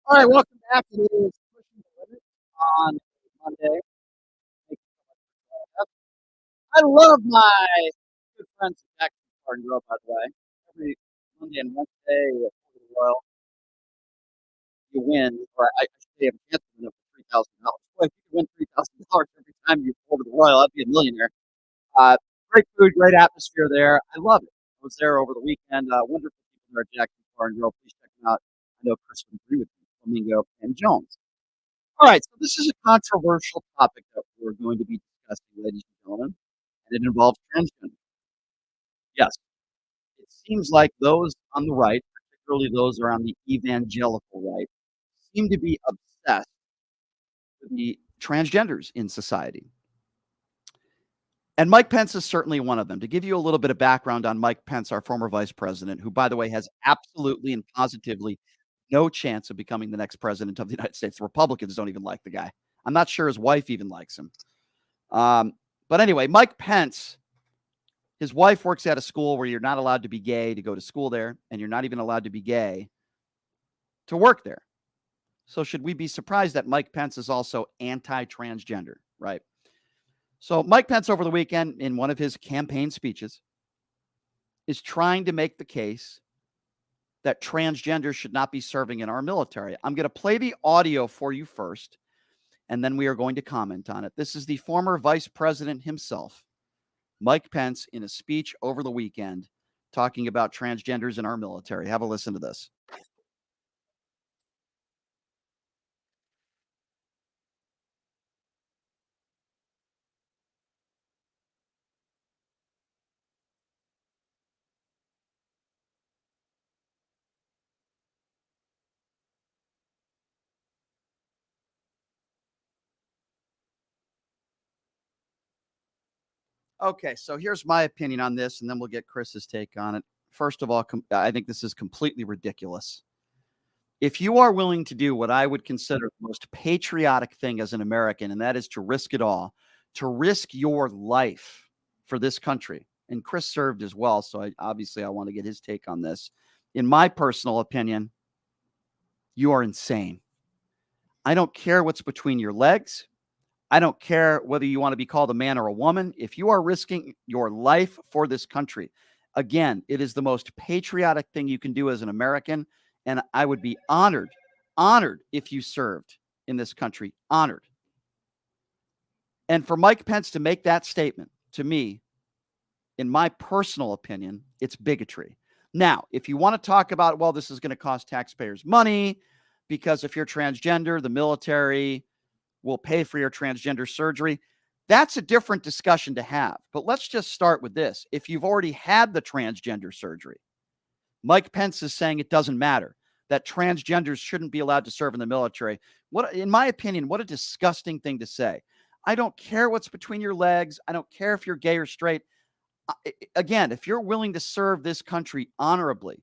All right, welcome back. It is Pushing the Limits on Monday. Thank you so much for joining us. I love my good friends at Jackson Car and Grill, by the way. Every Monday and Wednesday at the Royal, you win, or I should say, have a chance to win up to $3,000. Boy, if you could win $3,000 every time you go to the Royal, I'd be a millionaire. Great food, great atmosphere there. I love it. I was there over the weekend. Wonderful people there at Jackson Car and Grill. Please check them out. I know Chris would agree with me, Flamingo and Jones. All right, so this is a controversial topic that we're going to be discussing, ladies and gentlemen, and it involves transgender. Yes, it seems like those on the right, particularly those who are on the evangelical right, seem to be obsessed with the transgenders in society. And Mike Pence is certainly one of them. To give you a little bit of background on Mike Pence, our former vice president, who, by the way, has absolutely and positively no chance of becoming the next president of the United States. The Republicans don't even like the guy. I'm not sure his wife even likes him. But anyway, Mike Pence, his wife works at a school where you're not allowed to be gay to go to school there, and you're not even allowed to be gay to work there. So should we be surprised that Mike Pence is also anti-transgender, right? So Mike Pence over the weekend, in one of his campaign speeches, is trying to make the case that transgenders should not be serving in our military. I'm going to play the audio for you first, and then we are going to comment on it. This is the former vice president himself, Mike Pence, in a speech over the weekend, talking about transgenders in our military. Have a listen to this. Okay, so here's my opinion on this, and then we'll get Chris's take on it. First of all, I think this is completely ridiculous. If you are willing to do what I would consider the most patriotic thing as an American, and that is to risk it all, to risk your life for this country, and Chris served as well, so I want to get his take on this. In my personal opinion, you are insane. I don't care what's between your legs. I don't care whether you want to be called a man or a woman. If you are risking your life for this country, again, it is the most patriotic thing you can do as an American. And I would be honored if you served in this country, honored. And for Mike Pence to make that statement, to me, in my personal opinion, it's bigotry. Now, if you want to talk about, well, this is going to cost taxpayers money because if you're transgender, the military will pay for your transgender surgery. That's a different discussion to have. But let's just start with this. If you've already had the transgender surgery, Mike Pence is saying it doesn't matter, that transgenders shouldn't be allowed to serve in the military. What, in my opinion, what a disgusting thing to say. I don't care what's between your legs. I don't care if you're gay or straight. Again, if you're willing to serve this country honorably,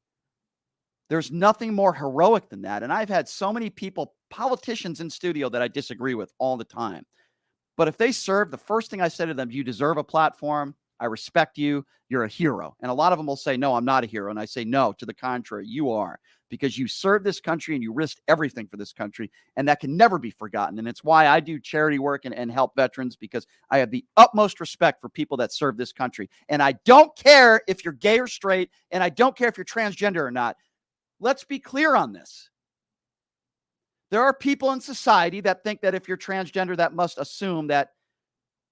there's nothing more heroic than that. And I've had so many people, politicians in studio, that I disagree with all the time. But if they serve, the first thing I say to them, you deserve a platform. I respect you. You're a hero. And a lot of them will say, no, I'm not a hero. And I say, no, to the contrary, you are, because you served this country and you risked everything for this country. And that can never be forgotten. And it's why I do charity work and help veterans, because I have the utmost respect for people that serve this country. And I don't care if you're gay or straight, and I don't care if you're transgender or not. Let's be clear on this. There are people in society that think that if you're transgender, that must assume that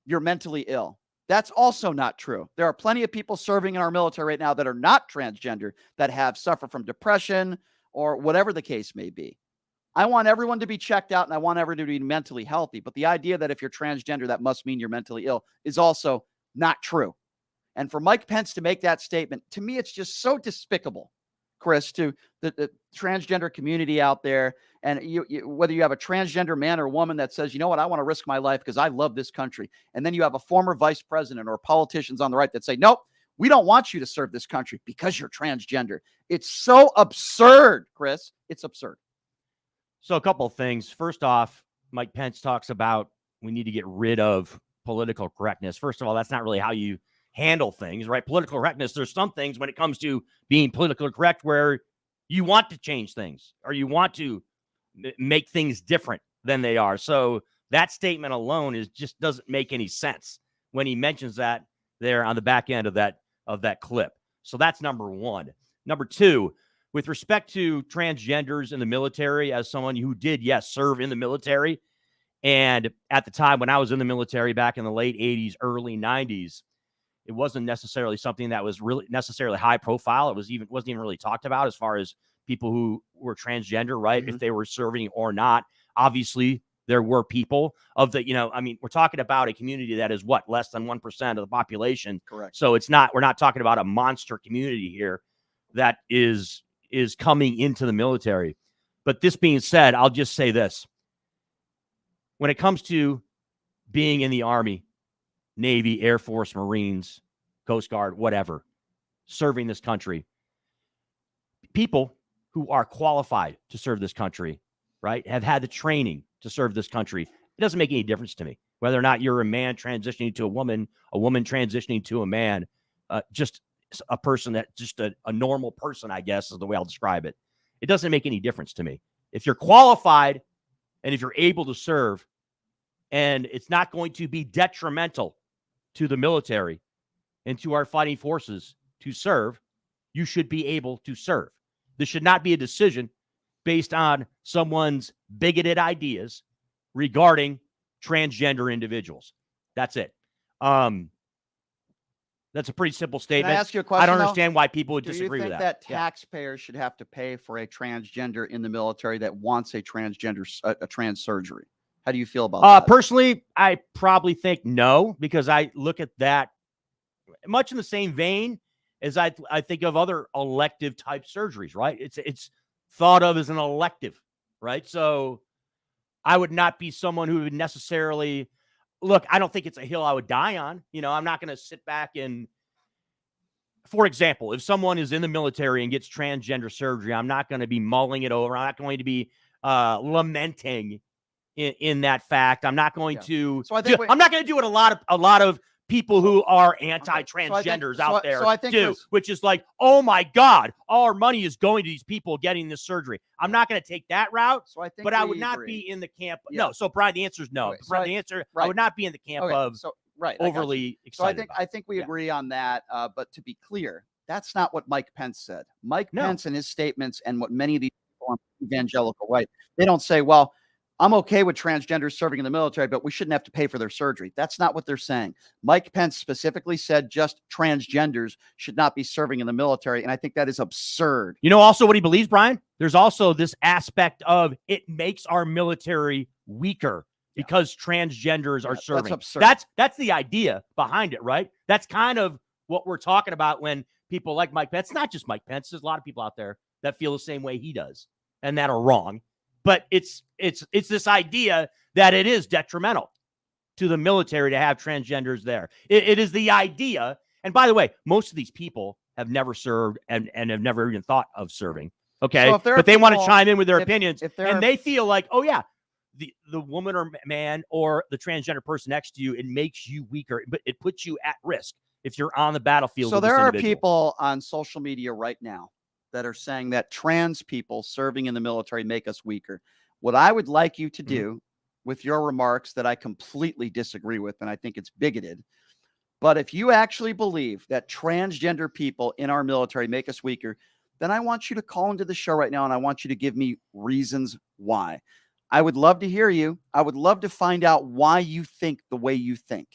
you're mentally ill. That's also not true. There are plenty of people serving in our military right now that are not transgender, that have suffered from depression or whatever the case may be. I want everyone to be checked out, and I want everyone to be mentally healthy. But the idea that if you're transgender, that must mean you're mentally ill is also not true. And for Mike Pence to make that statement, to me, it's just so despicable, Chris, to the transgender community out there. And whether you have a transgender man or woman that says, you know what, I want to risk my life because I love this country. And then you have a former vice president or politicians on the right that say, nope, we don't want you to serve this country because you're transgender. It's so absurd, Chris. It's absurd. So a couple of things. First off, Mike Pence talks about we need to get rid of political correctness. First of all, that's not really how you handle things, right? Political correctness, there's some things when it comes to being politically correct where you want to change things or you want to make things different than they are. So that statement alone just doesn't make any sense when he mentions that there on the back end of that clip. So that's number one. Number two, with respect to transgenders in the military, as someone who did, yes, serve in the military, and at the time when I was in the military back in the late 80s, early 90s, it wasn't necessarily something that was really necessarily high profile. It wasn't even really talked about as far as people who were transgender, right? Mm-hmm. If they were serving or not. Obviously, there were people of the, we're talking about a community that is less than 1% of the population. Correct. So we're not talking about a monster community here that is coming into the military. But this being said, I'll just say this. When it comes to being in the Army, Navy, Air Force, Marines, Coast Guard, whatever, serving this country, people who are qualified to serve this country, right, have had the training to serve this country. It doesn't make any difference to me whether or not you're a man transitioning to a woman transitioning to a man, just a person that just a normal person, I guess, is the way I'll describe it. It doesn't make any difference to me. If you're qualified and if you're able to serve, and it's not going to be detrimental to the military and to our fighting forces to serve, you should be able to serve. This should not be a decision based on someone's bigoted ideas regarding transgender individuals. That's it. That's a pretty simple statement. Can I ask you a question? I don't understand why people would disagree with that. Do you think that taxpayers should have to pay for a transgender in the military that wants a trans surgery? How do you feel about that? Personally, I probably think no, because I look at that much in the same vein as I think of other elective type surgeries, right? It's thought of as an elective, right? So I would not be someone who would necessarily look. I don't think it's a hill I would die on. I'm not going to sit back and, for example, if someone is in the military and gets transgender surgery, I'm not going to be mulling it over. I'm not going to be lamenting in that fact. I'm not going to. So I'm not going to do what a lot of people who are anti-transgenders out there do, which is like, oh my God, all our money is going to these people getting this surgery. I'm not going to take that route, but I would not be in the camp. No. So Brian, the answer is no. Brian, the answer, I would not be in the camp of overly excited. So I think we agree on that. But to be clear, that's not what Mike Pence said. Mike Pence and his statements and what many of these people on the evangelical right, they don't say, well, I'm okay with transgenders serving in the military, but we shouldn't have to pay for their surgery. That's not what they're saying. Mike Pence specifically said just transgenders should not be serving in the military, and I think that is absurd. Also what he believes, Brian? There's also this aspect of it makes our military weaker because transgenders are serving. That's absurd. That's the idea behind it, right? That's kind of what we're talking about when people like Mike Pence, not just Mike Pence, there's a lot of people out there that feel the same way he does and that are wrong. But it's this idea that it is detrimental to the military to have transgenders there. It is the idea. And by the way, most of these people have never served and have never even thought of serving. Okay. So but they want to chime in with their opinions. And they feel like, oh yeah, the woman or man or the transgender person next to you, it makes you weaker, but it puts you at risk. if you're on the battlefield. So with this there are individual. people on social media right now that are saying that trans people serving in the military make us weaker. What I would like you to do with your remarks that I completely disagree with, and I think it's bigoted, but if you actually believe that transgender people in our military make us weaker, then I want you to call into the show right now and I want you to give me reasons why. I would love to hear you. I would love to find out why you think the way you think.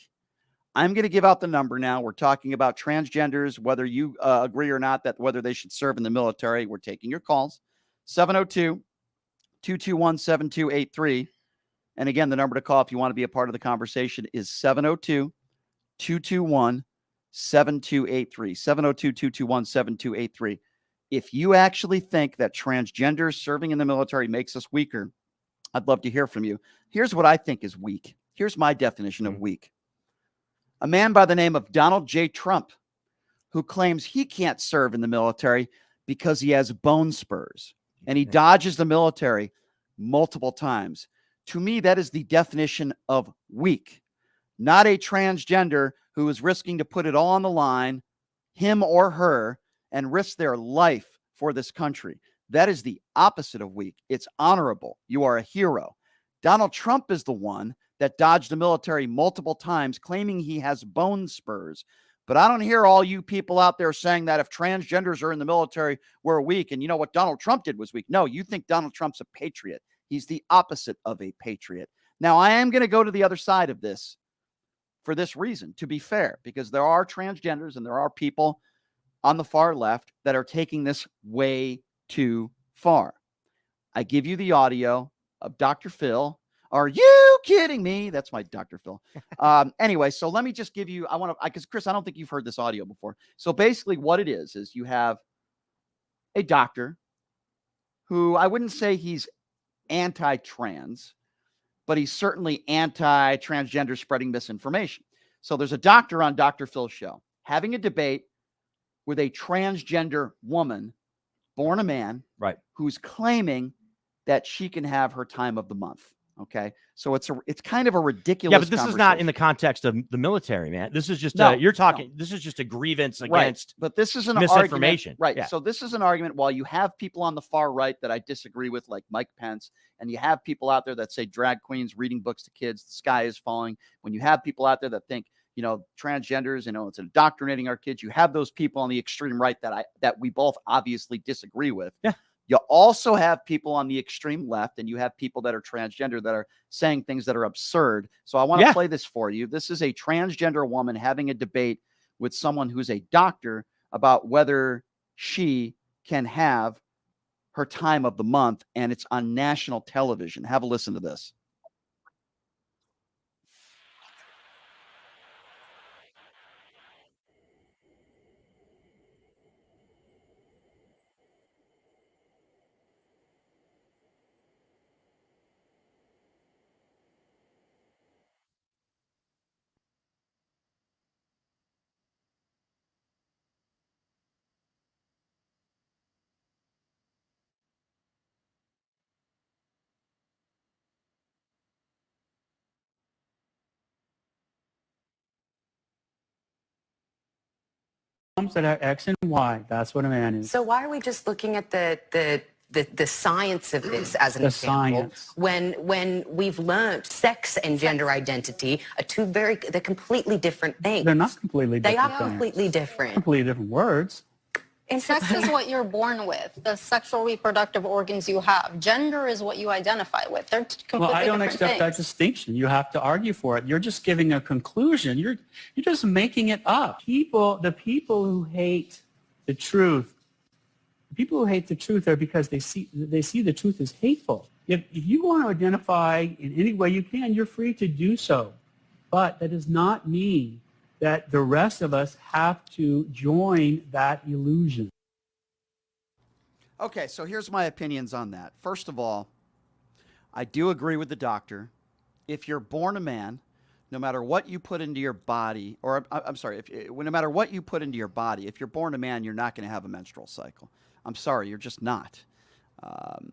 I'm going to give out the number now. We're talking about transgenders, whether you agree or not that whether they should serve in the military. We're taking your calls. 702-221-7283. And again, the number to call if you want to be a part of the conversation is 702-221-7283. 702-221-7283. If you actually think that transgenders serving in the military makes us weaker, I'd love to hear from you. Here's what I think is weak. Here's my definition of weak. A man by the name of Donald J. Trump, who claims he can't serve in the military because he has bone spurs and he dodges the military multiple times. To me, that is the definition of weak, not a transgender who is risking to put it all on the line, him or her, and risk their life for this country. That is the opposite of weak. It's honorable. You are a hero. Donald Trump is the one that dodged the military multiple times, claiming he has bone spurs. But I don't hear all you people out there saying that if transgenders are in the military, we're weak. And you know what Donald Trump did was weak. No, you think Donald Trump's a patriot. He's the opposite of a patriot. Now, I am going to go to the other side of this for this reason, to be fair, because there are transgenders and there are people on the far left that are taking this way too far. I give you the audio of Dr. Phil. Are you kidding me? That's my Dr. Phil. Anyway, so let me just give you, because Chris, I don't think you've heard this audio before. So basically what it is you have a doctor who I wouldn't say he's anti-trans, but he's certainly anti-transgender spreading misinformation. So there's a doctor on Dr. Phil's show having a debate with a transgender woman, born a man, right, who's claiming that she can have her time of the month. Okay, so it's kind of a ridiculous. Yeah, but this is not in the context of the military, man. This is just this is just a grievance against. But this is an misinformation, argument, right? Yeah. So this is an argument. While you have people on the far right that I disagree with, like Mike Pence, and you have people out there that say drag queens reading books to kids, the sky is falling. When you have people out there that think, transgenders, it's indoctrinating our kids. You have those people on the extreme right that we both obviously disagree with. Yeah. You also have people on the extreme left, and you have people that are transgender that are saying things that are absurd. So I want to play this for you. This is a transgender woman having a debate with someone who's a doctor about whether she can have her time of the month, and it's on national television. Have a listen to this. That are X and Y. That's what a man is. So why are we just looking at the science of this as an example? Science. When we've learned sex and gender identity are they're completely different things. They're not completely different. They are completely different. Completely different words. And sex is what you're born with, the sexual reproductive organs you have. Gender is what you identify with. They're completely Well, I don't different accept that things. distinction. You have to argue for it. You're just giving a conclusion. You're just making it up. The people who hate the truth, are because they see the truth as hateful. If you want to identify in any way you can, you're free to do so. But that does not mean that the rest of us have to join that illusion. Okay, so here's my opinions on that. First of all, I do agree with the doctor. If you're born a man, no matter what you put into your body, or I'm sorry, no matter what you put into your body, if you're born a man, you're not going to have a menstrual cycle. I'm sorry, you're just not.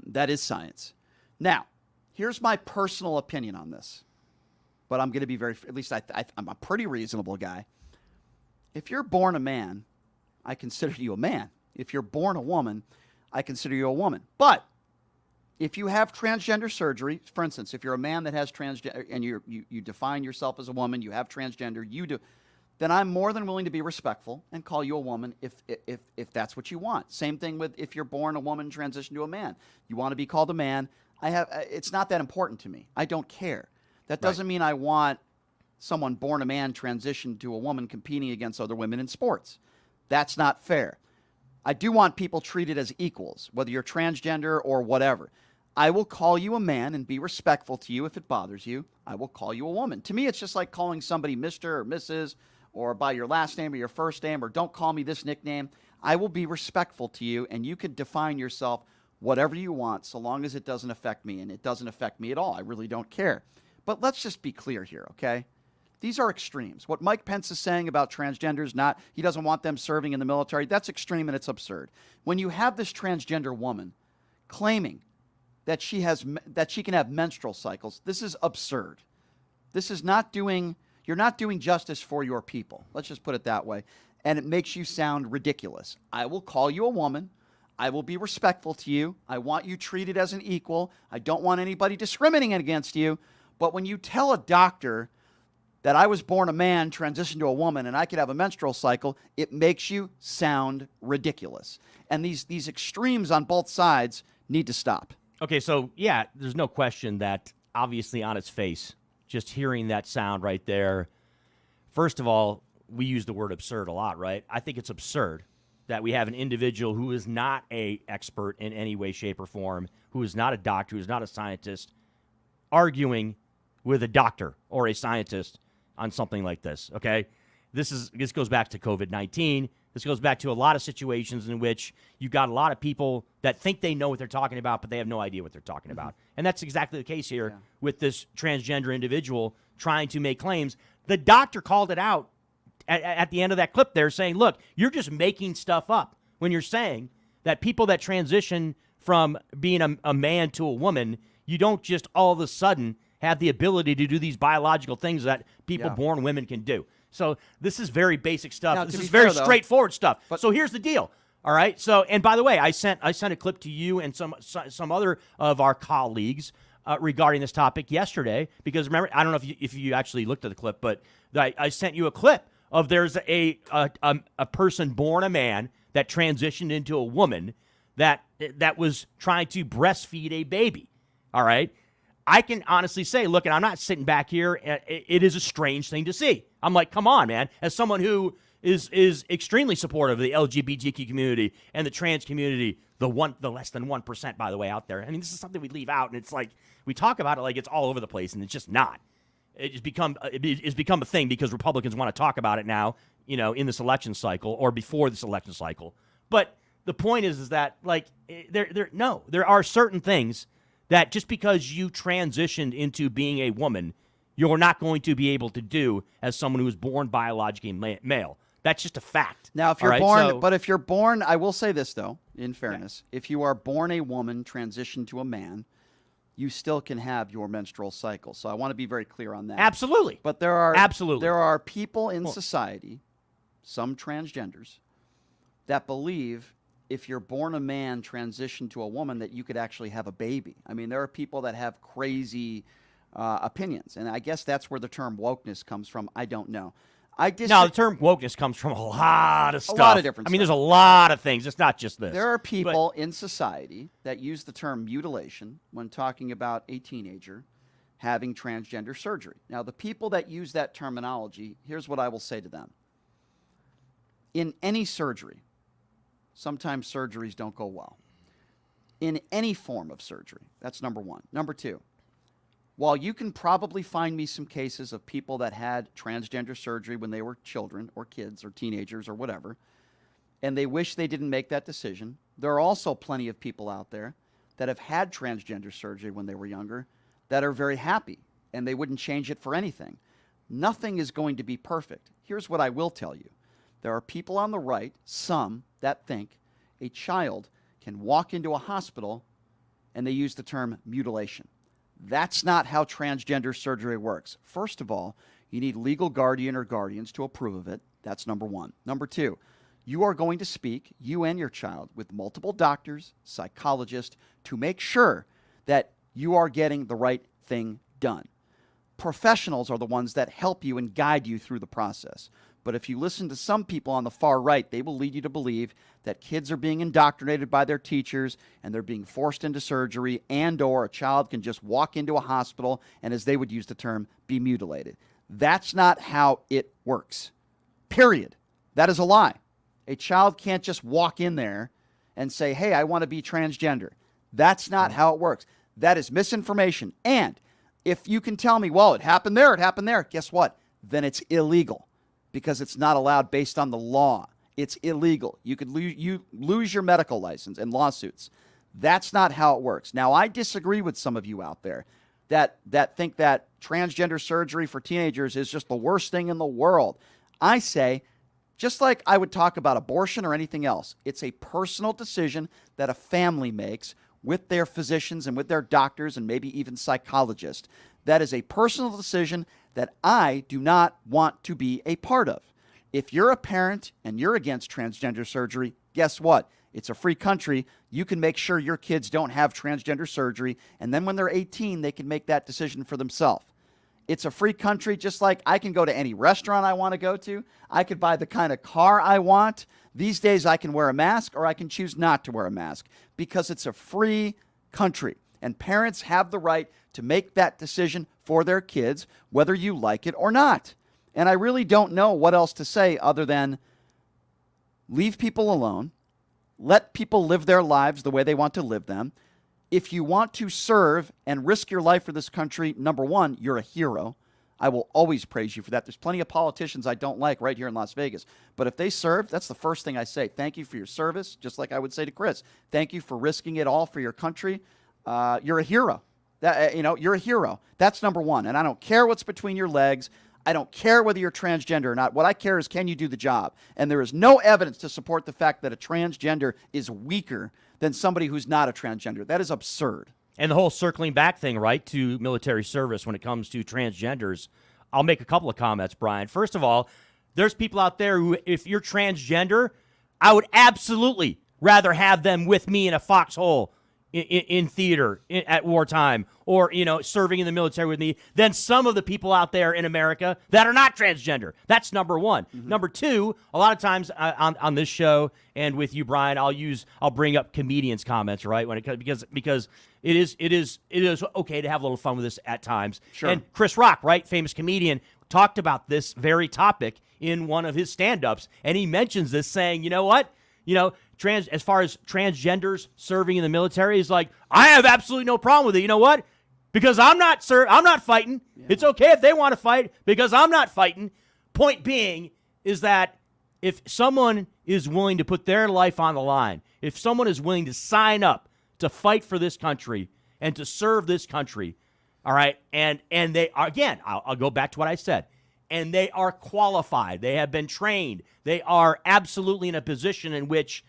That is science. Now, here's my personal opinion on this. But I'm going to be I'm a pretty reasonable guy. If you're born a man, I consider you a man. If you're born a woman, I consider you a woman. But if you have transgender surgery, for instance, if you're a man that has transgender and you define yourself as a woman, you have transgender, you do, then I'm more than willing to be respectful and call you a woman if that's what you want. Same thing with if you're born a woman, transition to a man. You want to be called a man. It's not that important to me. I don't care. That doesn't mean I want someone born a man transition to a woman competing against other women in sports. That's not fair. I do want people treated as equals, whether you're transgender or whatever. I will call you a man and be respectful to you if it bothers you. I will call you a woman. To me, it's just like calling somebody Mr. or Mrs. or by your last name or your first name, or don't call me this nickname. I will be respectful to you, and you can define yourself whatever you want so long as it doesn't affect me, and it doesn't affect me at all. I really don't care. But let's just be clear here, okay? These are extremes. What Mike Pence is saying about transgenders, he doesn't want them serving in the military, that's extreme and it's absurd. When you have this transgender woman claiming that she can have menstrual cycles, this is absurd. This is not doing, you're not doing justice for your people. Let's just put it that way. And it makes you sound ridiculous. I will call you a woman. I will be respectful to you. I want you treated as an equal. I don't want anybody discriminating against you. But when you tell a doctor that I was born a man, transitioned to a woman, and I could have a menstrual cycle, it makes you sound ridiculous. And these extremes on both sides need to stop. Okay, so yeah, there's no question that obviously on its face, just hearing that sound right there, first of all, we use the word absurd a lot, right? I think it's absurd that we have an individual who is not an expert in any way, shape, or form, who is not a doctor, who is not a scientist, arguing with a doctor or a scientist on something like this, okay? This goes back to COVID-19. This goes back to a lot of situations in which you got a lot of people that think they know what they're talking about, but they have no idea what they're talking about. And that's exactly the case here with this transgender individual trying to make claims. The doctor called it out at the end of that clip there, saying, look, you're just making stuff up when you're saying that people that transition from being a man to a woman, you don't just all of a sudden have the ability to do these biological things that people born women can do. So this is very basic stuff. Now, this is very straightforward stuff. So here's the deal. All right. So, and by the way, I sent a clip to you and some other of our colleagues regarding this topic yesterday, because remember, I don't know if you actually looked at the clip, but I sent you a clip of there's a person born a man that transitioned into a woman that was trying to breastfeed a baby. All right. I can honestly say, look, and I'm not sitting back here, it is a strange thing to see. I'm like, come on, man. As someone who is extremely supportive of the LGBTQ community and the trans community, the less than 1%, by the way, out there. I mean, this is something we leave out, and it's like we talk about it like it's all over the place, and it's just not. It's become a thing because Republicans want to talk about it now, in this election cycle or before this election cycle. But the point is that like there are certain things that just because you transitioned into being a woman, you're not going to be able to do as someone who was born biologically male. That's just a fact. Now, if you're but if you're born, I will say this though, in fairness, if you are born a woman, transition to a man, you still can have your menstrual cycle. So I want to be very clear on that. Absolutely. But there are people in society, some transgenders, that believe if you're born a man, transition to a woman, that you could actually have a baby. I mean, there are people that have crazy opinions, and I guess that's where the term wokeness comes from. I don't know. No, the term wokeness comes from a lot of stuff. A lot of different stuff. There's a lot of things. It's not just this. There are people in society that use the term mutilation when talking about a teenager having transgender surgery. Now, the people that use that terminology, here's what I will say to them. In any surgery, sometimes surgeries don't go well. In any form of surgery, that's number one. Number two, while you can probably find me some cases of people that had transgender surgery when they were children or kids or teenagers or whatever, and they wish they didn't make that decision, there are also plenty of people out there that have had transgender surgery when they were younger that are very happy, and they wouldn't change it for anything. Nothing is going to be perfect. Here's what I will tell you. There are people on the right, some, that think a child can walk into a hospital and they use the term mutilation. That's not how transgender surgery works. First of all, you need legal guardian or guardians to approve of it. That's number one. Number two, you are going to speak, you and your child, with multiple doctors, psychologists, to make sure that you are getting the right thing done. Professionals are the ones that help you and guide you through the process. But if you listen to some people on the far right, they will lead you to believe that kids are being indoctrinated by their teachers and they're being forced into surgery, and or a child can just walk into a hospital and, as they would use the term, be mutilated. That's not how it works. Period. That is a lie. A child can't just walk in there and say, hey, I want to be transgender. That's not how it works. That is misinformation. And if you can tell me, well, it happened there, guess what? Then it's illegal, because it's not allowed based on the law. It's illegal. You could lose your medical license in lawsuits. That's not how it works. Now, I disagree with some of you out there that think that transgender surgery for teenagers is just the worst thing in the world. I say, just like I would talk about abortion or anything else, it's a personal decision that a family makes with their physicians and with their doctors and maybe even psychologists. That is a personal decision that I do not want to be a part of. If you're a parent and you're against transgender surgery, guess what? It's a free country. You can make sure your kids don't have transgender surgery, and then when they're 18, they can make that decision for themselves. It's a free country, just like I can go to any restaurant I want to go to. I could buy the kind of car I want. These days, I can wear a mask or I can choose not to wear a mask, because it's a free country. And parents have the right to make that decision for their kids, whether you like it or not. And I really don't know what else to say other than leave people alone. Let people live their lives the way they want to live them. If you want to serve and risk your life for this country, number one, you're a hero. I will always praise you for that. There's plenty of politicians I don't like right here in Las Vegas. But if they serve, that's the first thing I say. Thank you for your service, just like I would say to Chris. Thank you for risking it all for your country. You're a hero. You're a hero. That's number one. And I don't care what's between your legs. I don't care whether you're transgender or not. What I care is, can you do the job? And there is no evidence to support the fact that a transgender is weaker than somebody who's not a transgender. That is absurd. And the whole circling back thing, right, to military service when it comes to transgenders, I'll make a couple of comments, Brian. First of all, there's people out there who, if you're transgender, I would absolutely rather have them with me in a foxhole in theater at wartime, or, serving in the military with me, than some of the people out there in America that are not transgender. That's number one. Mm-hmm. Number two, a lot of times on this show and with you, Brian, I'll bring up comedians' comments, right? When it comes, because it is okay to have a little fun with this at times. Sure. And Chris Rock, right, famous comedian, talked about this very topic in one of his stand-ups, and he mentions this, saying, you know what? As far as transgenders serving in the military, is like, I have absolutely no problem with it. You know what? Because I'm not fighting. Yeah. It's okay if they want to fight, because I'm not fighting. Point being is that if someone is willing to put their life on the line, if someone is willing to sign up to fight for this country and to serve this country, all right, and they are, again, I'll go back to what I said, and they are qualified, they have been trained, they are absolutely in a position in which,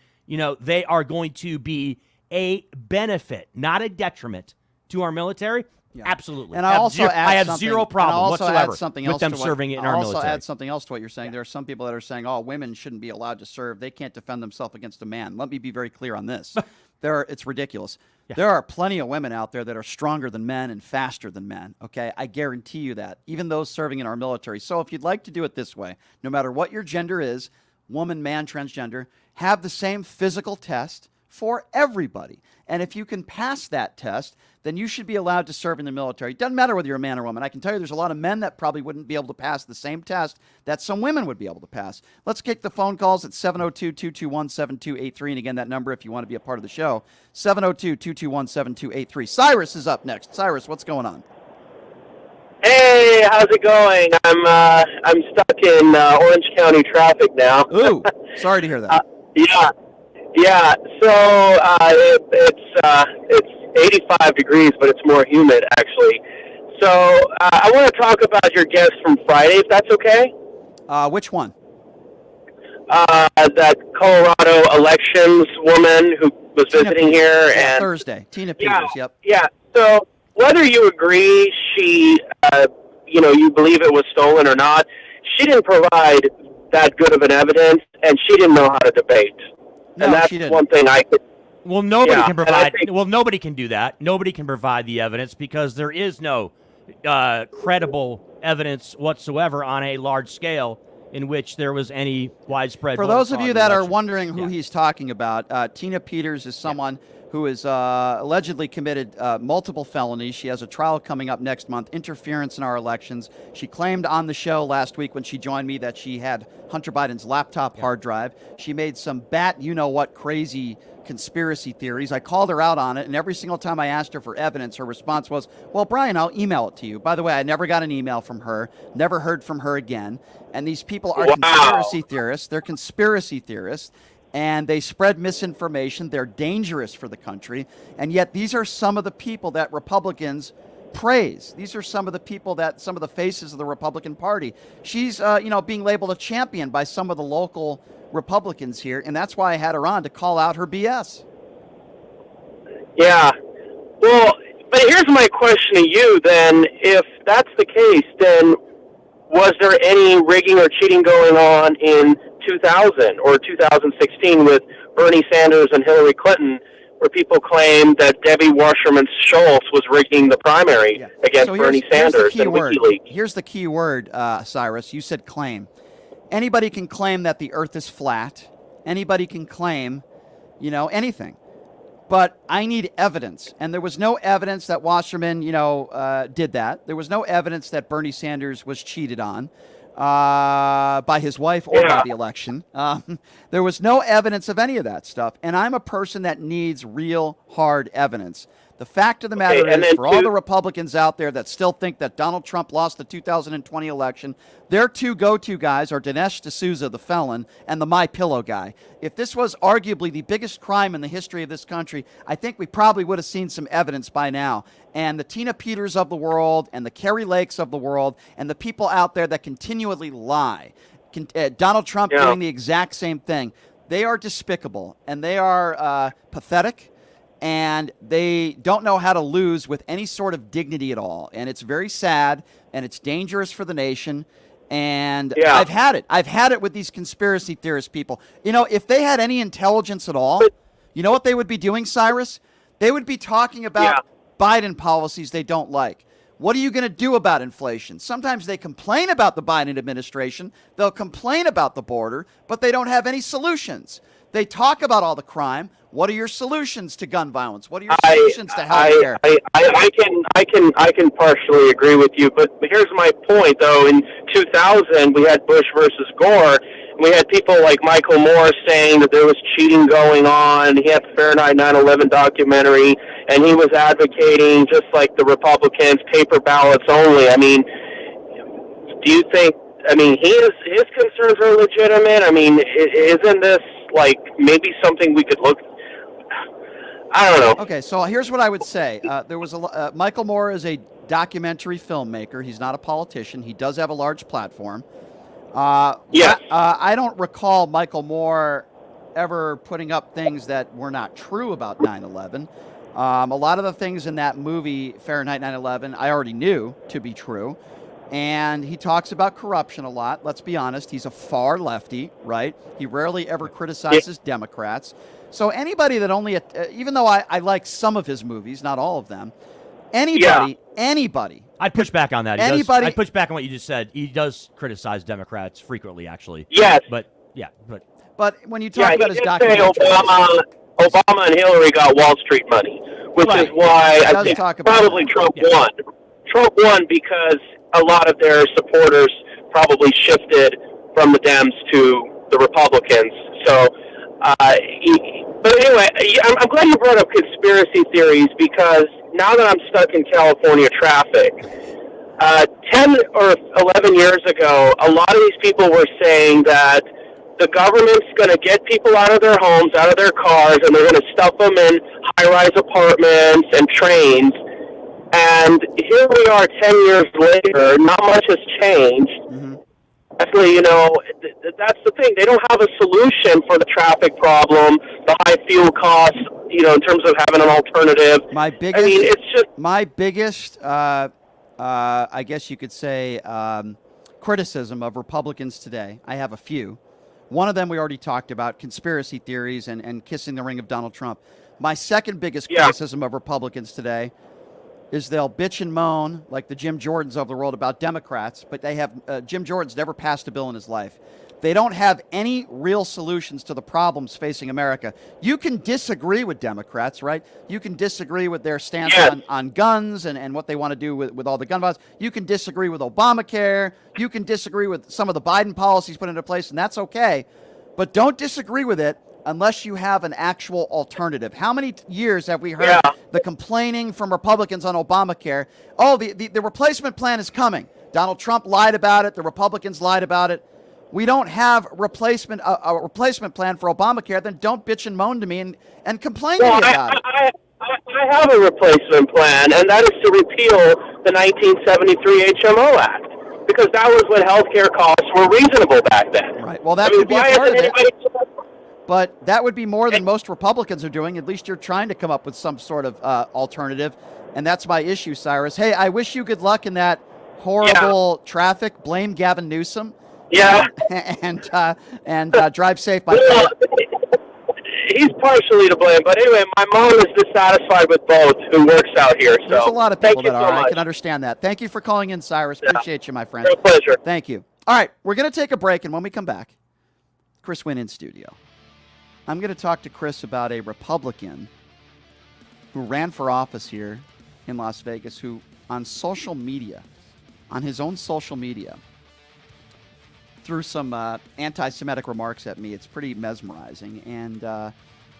they are going to be a benefit, not a detriment to our military. Yeah. Absolutely. And I have zero problem whatsoever with them serving in our military. I'll also add something else to what you're saying. Yeah. There are some people that are saying, women shouldn't be allowed to serve. They can't defend themselves against a man. Let me be very clear on this. It's ridiculous. Yeah. There are plenty of women out there that are stronger than men and faster than men, okay? I guarantee you that, even those serving in our military. So if you'd like to do it this way, no matter what your gender is, woman, man, transgender, have the same physical test for everybody. And if you can pass that test, then you should be allowed to serve in the military. It doesn't matter whether you're a man or woman. I can tell you there's a lot of men that probably wouldn't be able to pass the same test that some women would be able to pass. Let's kick the phone calls at 702-221-7283. And again, that number if you want to be a part of the show, 702-221-7283. Cyrus is up next. Cyrus, what's going on? Hey, how's it going? I'm stuck in Orange County traffic now. Ooh, sorry to hear that. Yeah. So it's 85 degrees, but it's more humid actually. So I want to talk about your guest from Friday, if that's okay. Which one? That Colorado elections woman who was visiting here, and Thursday, Tina Peters. Yep. Yeah. So whether you agree she, you believe it was stolen or not, she didn't provide that good of an evidence, and she didn't know how to debate. No, and that's she didn't. one thing I could. Well, nobody Yeah, can and I provide. think- Well, nobody can do that. Nobody can provide the evidence because there is no credible evidence whatsoever on a large scale in which there was any widespread. For voter those of fraud you in the that are election. wondering who he's talking about, Tina Peters is someone who is allegedly committed multiple felonies. She has a trial coming up next month, interference in our elections. She claimed on the show last week when she joined me that she had Hunter Biden's laptop hard drive. She made some you-know-what crazy conspiracy theories. I called her out on it, and every single time I asked her for evidence, her response was, well, Brian, I'll email it to you. By the way, I never got an email from her, never heard from her again. And these people are conspiracy theorists. They're conspiracy theorists, and they spread misinformation. They're dangerous for the country. And yet these are some of the people that Republicans praise. These are some of the people that some of the faces of the Republican Party. She's, being labeled a champion by some of the local Republicans here, and that's why I had her on to call out her BS. Yeah. Well, but here's my question to you then. If that's the case, then was there any rigging or cheating going on in 2000 or 2016 with Bernie Sanders and Hillary Clinton, where people claimed that Debbie Wasserman Schultz was rigging the primary against Bernie Sanders and WikiLeaks? Here's the key word, Cyrus. You said claim. Anybody can claim that the earth is flat. Anybody can claim, anything. But I need evidence. And there was no evidence that Wasserman, did that. There was no evidence that Bernie Sanders was cheated on by his wife or by the election. There was no evidence of any of that stuff. And I'm a person that needs real hard evidence. The fact of the matter is, for all the Republicans out there that still think that Donald Trump lost the 2020 election, their two go-to guys are Dinesh D'Souza, the felon, and the My Pillow guy. If this was arguably the biggest crime in the history of this country, I think we probably would have seen some evidence by now. And the Tina Peters of the world and the Kerry Lakes of the world and the people out there that continually lie, Donald Trump doing the exact same thing, they are despicable and they are pathetic. And they don't know how to lose with any sort of dignity at all. And it's very sad, and it's dangerous for the nation. And I've had it. I've had it with these conspiracy theorist people. If they had any intelligence at all, you know what they would be doing, Cyrus? They would be talking about Biden policies they don't like. What are you going to do about inflation? Sometimes they complain about the Biden administration. They'll complain about the border, but they don't have any solutions. They talk about all the crime. What are your solutions to gun violence? What are your solutions to health care? I can partially agree with you, but here's my point, though. In 2000, we had Bush versus Gore, and we had people like Michael Moore saying that there was cheating going on. He had the Fahrenheit 9/11 documentary, and he was advocating, just like the Republicans, paper ballots only. I mean, do you think, his concerns are legitimate? Isn't this maybe something we could look? I don't know. Okay, so here's what I would say. There was Michael Moore is a documentary filmmaker. He's not a politician. He does have a large platform. I don't recall Michael Moore ever putting up things that were not true about 9/11. A lot of the things in that movie, Fahrenheit 9/11, I already knew to be true. And he talks about corruption a lot. Let's be honest. He's a far lefty, right? He rarely ever criticizes Democrats. So anybody that even though I like some of his movies, not all of them, anybody. I'd push back on that. I'd push back on what you just said. He does criticize Democrats frequently, actually. Yes. But when you talk about his documentary, Obama and Hillary got Wall Street money, which is why I think probably Trump won. Trump won because a lot of their supporters probably shifted from the Dems to the Republicans. So, but anyway, I'm glad you brought up conspiracy theories, because now that I'm stuck in California traffic, 10 or 11 years ago, a lot of these people were saying that the government's going to get people out of their homes, out of their cars, and they're going to stuff them in high-rise apartments and trains. And here we are 10 years later, not much has changed. Actually, that's the thing. They don't have a solution for the traffic problem, the high fuel costs, in terms of having an alternative. My biggest, I guess you could say, criticism of Republicans today. I have a few. One of them we already talked about, conspiracy theories and kissing the ring of Donald Trump. My second biggest criticism of Republicans today is they'll bitch and moan like the Jim Jordans of the world about Democrats, but they have Jim Jordan's never passed a bill in his life. They don't have any real solutions to the problems facing America. You can disagree with Democrats, right? You can disagree with their stance on guns and what they want to do with all the gun violence. You can disagree with Obamacare. You can disagree with some of the Biden policies put into place, and that's okay. But don't disagree with it unless you have an actual alternative. How many years have we heard the complaining from Republicans on Obamacare? Oh, the replacement plan is coming. Donald Trump lied about it. The Republicans lied about it. We don't have a replacement plan for Obamacare, then don't bitch and moan to me and complain to me about it. I have a replacement plan, and that is to repeal the 1973 HMO Act, because that was when healthcare costs were reasonable back then. Right. Well, that would be a part of it. But that would be more than most Republicans are doing. At least you're trying to come up with some sort of alternative, and that's my issue, Cyrus. Hey, I wish you good luck in that horrible traffic. Blame Gavin Newsom. Yeah. And drive safe, my friend. He's partially to blame, but anyway, my mom is dissatisfied with both who works out here. So there's a lot of people that are. So I can understand that. Thank you for calling in, Cyrus. Appreciate you, my friend. Real pleasure. Thank you. All right, we're going to take a break, and when we come back, Chris Wynn in studio. I'm going to talk to Chris about a Republican who ran for office here in Las Vegas, who on social media, on his own social media, threw some anti-Semitic remarks at me. It's pretty mesmerizing. And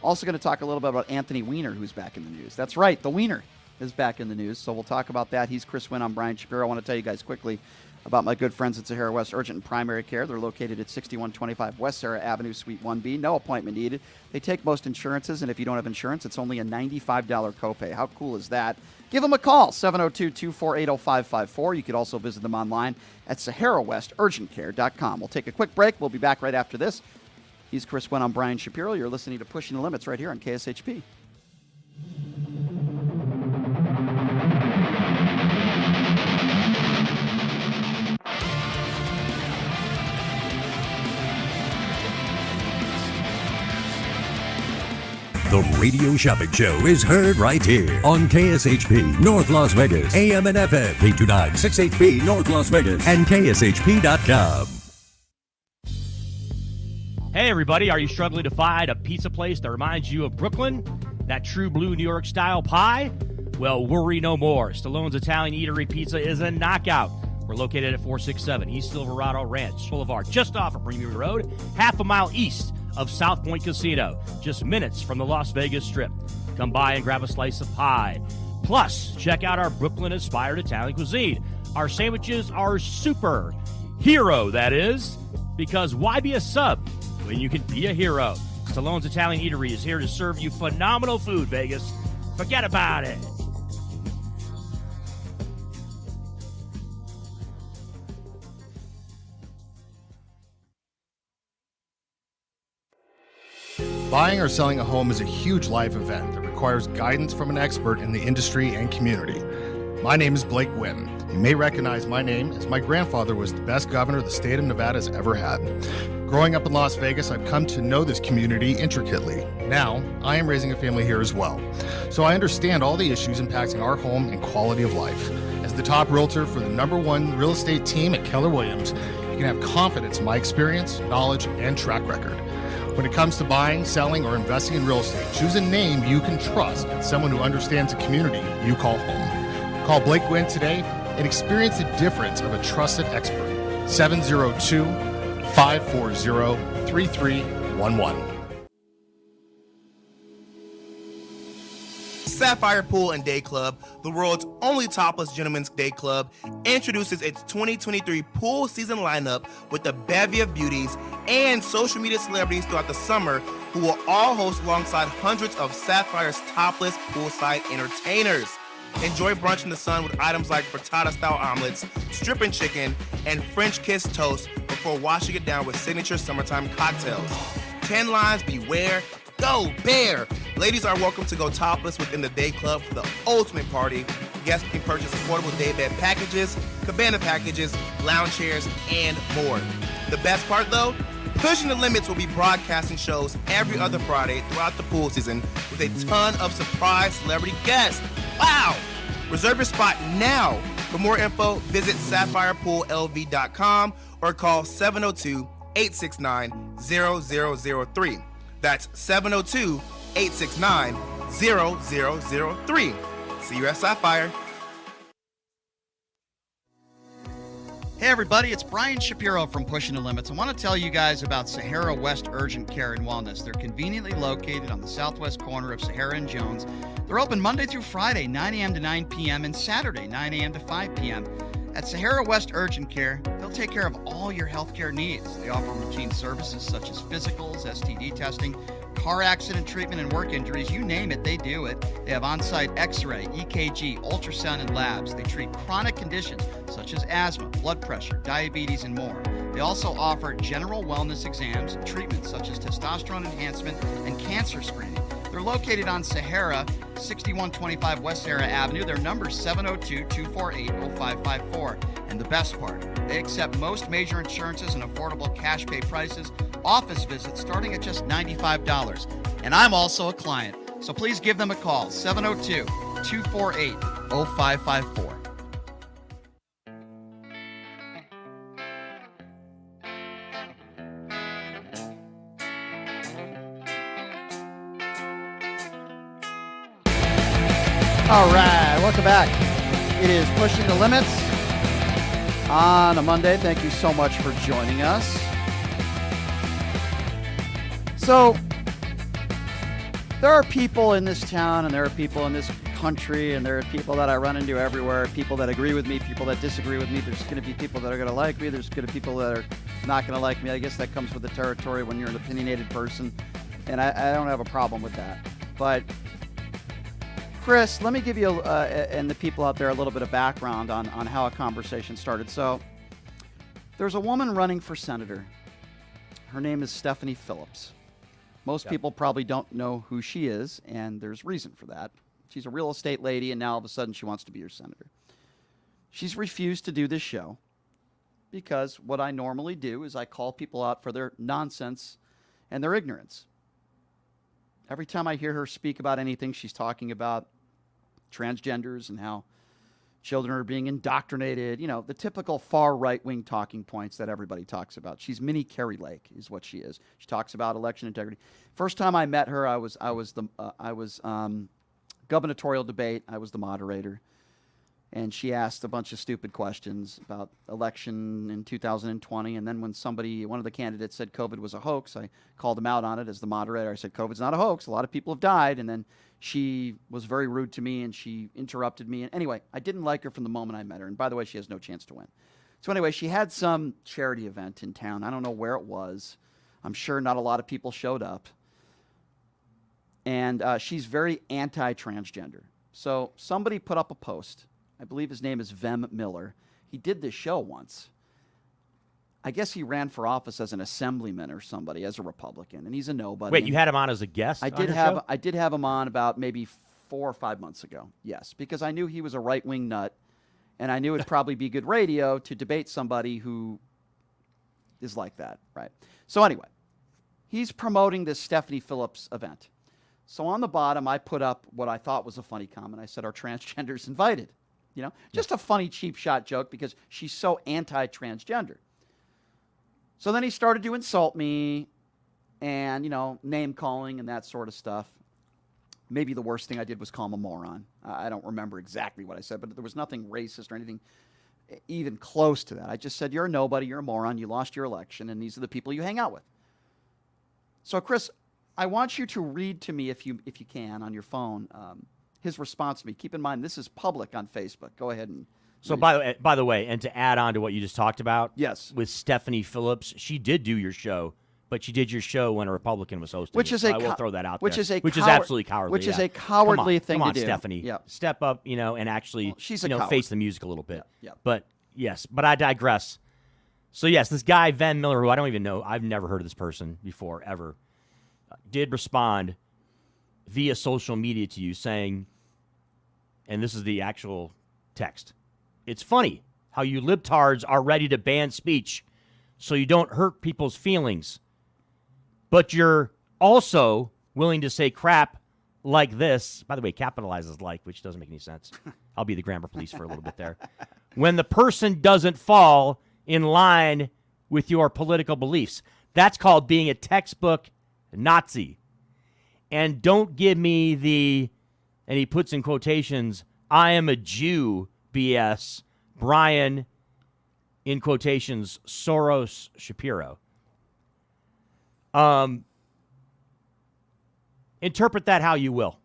also going to talk a little bit about Anthony Weiner, who's back in the news. That's right, the Weiner is back in the news, so we'll talk about that. He's Chris Wynn. I'm Brian Shapiro. I want to tell you guys quickly about my good friends at Sahara West Urgent and Primary Care. They're located at 6125 West Sarah Avenue, Suite 1B. No appointment needed. They take most insurances, and if you don't have insurance, it's only a $95 copay. How cool is that? Give them a call, 702-248-0554. You could also visit them online at SaharaWestUrgentCare.com. We'll take a quick break. We'll be back right after this. He's Chris Wynn. I'm Brian Shapiro. You're listening to Pushing the Limits right here on KSHP. The Radio Shopping Show is heard right here on KSHP North Las Vegas, AM and FM, 829 6HP North Las Vegas, and KSHP.com. Hey, everybody, are you struggling to find a pizza place that reminds you of Brooklyn? That true blue New York style pie? Well, worry no more. Stallone's Italian Eatery Pizza is a knockout. We're located at 467 East Silverado Ranch Boulevard, just off of Premier Road, half a mile east of South Point Casino, just minutes from the Las Vegas Strip. Come by and grab a slice of pie. Plus, check out our Brooklyn-inspired Italian cuisine. Our sandwiches are super hero, that is, because why be a sub when you can be a hero? Stallone's Italian Eatery is here to serve you phenomenal food, Vegas. Forget about it. Buying or selling a home is a huge life event that requires guidance from an expert in the industry and community. My name is Blake Wynn. You may recognize my name as my grandfather was the best governor the state of Nevada has ever had. Growing up in Las Vegas, I've come to know this community intricately. Now, I am raising a family here as well. So I understand all the issues impacting our home and quality of life. As the top realtor for the #1 real estate team at Keller Williams, you can have confidence in my experience, knowledge, and track record. When it comes to buying, selling, or investing in real estate, choose a name you can trust and someone who understands the community you call home. Call Blake Wynn today and experience the difference of a trusted expert. 702-540-3311. Sapphire Pool and Day Club, the world's only topless gentlemen's day club, introduces its 2023 pool season lineup with a bevy of beauties and social media celebrities throughout the summer who will all host alongside hundreds of Sapphire's topless poolside entertainers. Enjoy brunch in the sun with items like frittata-style omelets, stripping chicken, and French kiss toast before washing it down with signature summertime cocktails. 10 lines beware, go bear! Ladies are welcome to go topless within the day club for the ultimate party. Guests can purchase affordable day bed packages, cabana packages, lounge chairs, and more. The best part though, Pushing the Limits will be broadcasting shows every other Friday throughout the pool season with a ton of surprise celebrity guests. Wow! Reserve your spot now. For more info, visit sapphirepoolLV.com or call 702-869-0003. That's 702-869-0003. See you at Sapphire. Hey everybody, it's Brian Shapiro from Pushing the Limits. I want to tell you guys about Sahara West Urgent Care and Wellness. They're conveniently located on the southwest corner of Sahara and Jones. They're open Monday through Friday, 9 a.m. to 9 p.m. and Saturday, 9 a.m. to 5 p.m. At Sahara West Urgent Care, they'll take care of all your healthcare needs. They offer routine services such as physicals, STD testing, car accident treatment, and work injuries. You name it, they do it. They have on-site x-ray, EKG, ultrasound, and labs. They treat chronic conditions such as asthma, blood pressure, diabetes, and more. They also offer general wellness exams and treatments such as testosterone enhancement and cancer screening. They're located on Sahara, 6125 West Sahara Avenue. Their number is 702-248-0554. And the best part, they accept most major insurances and affordable cash pay prices, office visits starting at just $95. And I'm also a client, so please give them a call, 702-248-0554. All right, welcome back. It is Pushing the Limits on a Monday. Thank you so much for joining us. So, there are people in this town and there are people in this country and there are people that I run into everywhere, people that agree with me, people that disagree with me. There's going to be people that are going to like me. There's going to be people that are not going to like me. I guess that comes with the territory when you're an opinionated person, and I don't have a problem with that. But Chris, let me give you and the people out there a little bit of background on how a conversation started. So there's a woman running for senator. Her name is Stephanie Phillips. Most people probably don't know who she is, and there's reason for that. She's a real estate lady, and now all of a sudden she wants to be your senator. She's refused to do this show because what I normally do is I call people out for their nonsense and their ignorance. Every time I hear her speak about anything, she's talking about transgenders and how children are being indoctrinated, you know, the typical far right-wing talking points that everybody talks about. She's mini Carrie Lake is what she is. She talks about election integrity. First time I met her, I was gubernatorial debate. I was the moderator. And she asked a bunch of stupid questions about election in 2020. And then when one of the candidates said COVID was a hoax, I called him out on it as the moderator. I said, COVID's not a hoax. A lot of people have died. And then she was very rude to me and she interrupted me. And anyway, I didn't like her from the moment I met her. And by the way, she has no chance to win. So anyway, she had some charity event in town. I don't know where it was. I'm sure not a lot of people showed up. And she's very anti-transgender. So somebody put up a post. I believe his name is Vem Miller. He did this show once. I guess he ran for office as an assemblyman or somebody, as a Republican, and he's a nobody. Wait, you had him on as a guest? I did have him on about maybe 4 or 5 months ago. Yes, because I knew he was a right-wing nut, and I knew it'd probably be good radio to debate somebody who is like that, right? So anyway, he's promoting this Stephanie Phillips event. So on the bottom, I put up what I thought was a funny comment. I said, "Are transgenders invited?" You know, just a funny cheap shot joke because she's so anti-transgender. So then he started to insult me and, you know, name calling and that sort of stuff. Maybe the worst thing I did was call him a moron. I don't remember exactly what I said, but there was nothing racist or anything even close to that. I just said, you're a nobody, you're a moron, you lost your election, and these are the people you hang out with. So, Chris, I want you to read to me, if you can, on your phone, his response to me. Keep in mind, this is public on Facebook. Go ahead and... So by the way, and to add on to what you just talked about, yes, with Stephanie Phillips, she did do your show, but she did your show when a Republican was hosting. Which is I will throw that out which there. is a which is absolutely cowardly. Which is a cowardly thing come on, to do. Stephanie. Yep. Step up, you know, and actually she's a coward. coward. Face the music a little bit. Yep. But yes, but I digress. So yes, this guy Van Miller, who I don't even know, I've never heard of this person before ever, did respond via social media to you saying, and this is the actual text, "It's funny how you libtards are ready to ban speech so you don't hurt people's feelings, but you're also willing to say crap like this." By the way, capitalizes like, which doesn't make any sense. I'll be the grammar police for a little bit there. "When the person doesn't fall in line with your political beliefs." That's called being a textbook Nazi. And don't give me the, and he puts in quotations, "I am a Jew" BS, Brian, in quotations, Soros Shapiro. Interpret that how you will,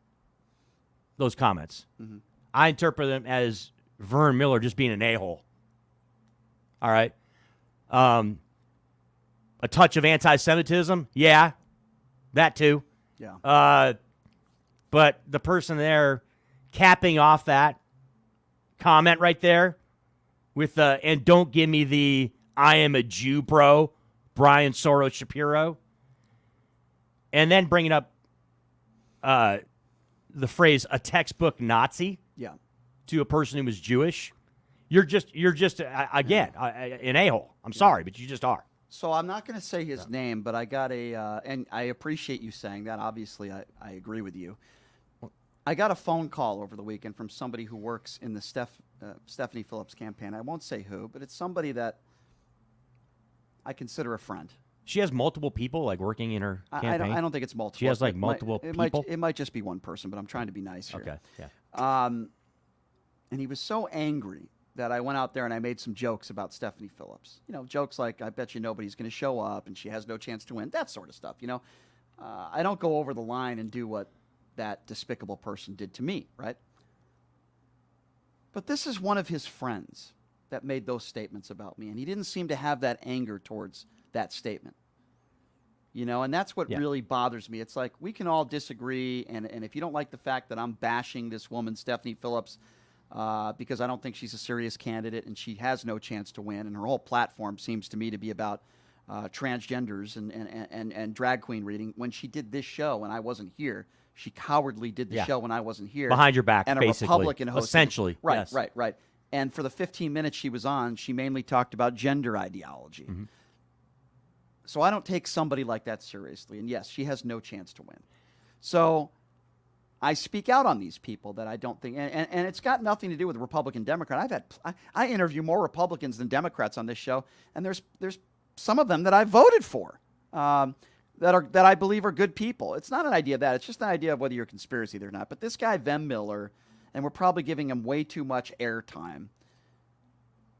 those comments. Mm-hmm. I interpret them as Vern Miller just being an a-hole. All right? A touch of anti-Semitism? Yeah, that too. Yeah. But the person there capping off that comment right there with and don't give me the "I am a Jew, bro," Brian Soros Shapiro, and then bringing up the phrase "a textbook Nazi" to a person who was Jewish. You're just again an a-hole. I'm sorry, but you just are. So I'm not going to say his name, but I got and I appreciate you saying that. Obviously, I agree with you. I got a phone call over the weekend from somebody who works in the Stephanie Phillips campaign. I won't say who, but it's somebody that I consider a friend. She has multiple people like working in her campaign. I don't think it's multiple. She has like multiple people. It might just be one person, but I'm trying to be nice here. Okay. Yeah. And he was so angry that I went out there and I made some jokes about Stephanie Phillips. You know, jokes like, "I bet you nobody's going to show up and she has no chance to win," that sort of stuff. You know, I don't go over the line and do what that despicable person did to me, right? But this is one of his friends that made those statements about me, and he didn't seem to have that anger towards that statement. You know, and that's what really bothers me. It's like, we can all disagree, and if you don't like the fact that I'm bashing this woman, Stephanie Phillips, because I don't think she's a serious candidate and she has no chance to win, and her whole platform seems to me to be about transgenders and drag queen reading. When she did this show and I wasn't here, she cowardly did the show when I wasn't here. Behind your back, and basically. A Republican hosted. Essentially, Right, yes. right. And for the 15 minutes she was on, she mainly talked about gender ideology. Mm-hmm. So I don't take somebody like that seriously. And yes, she has no chance to win. So I speak out on these people that I don't think, and it's got nothing to do with Republican, Democrat. I interview more Republicans than Democrats on this show, and there's some of them that I voted for that I believe are good people. It's not an idea of that. It's just an idea of whether you're a conspiracy or not. But this guy, Vem Miller, and we're probably giving him way too much airtime,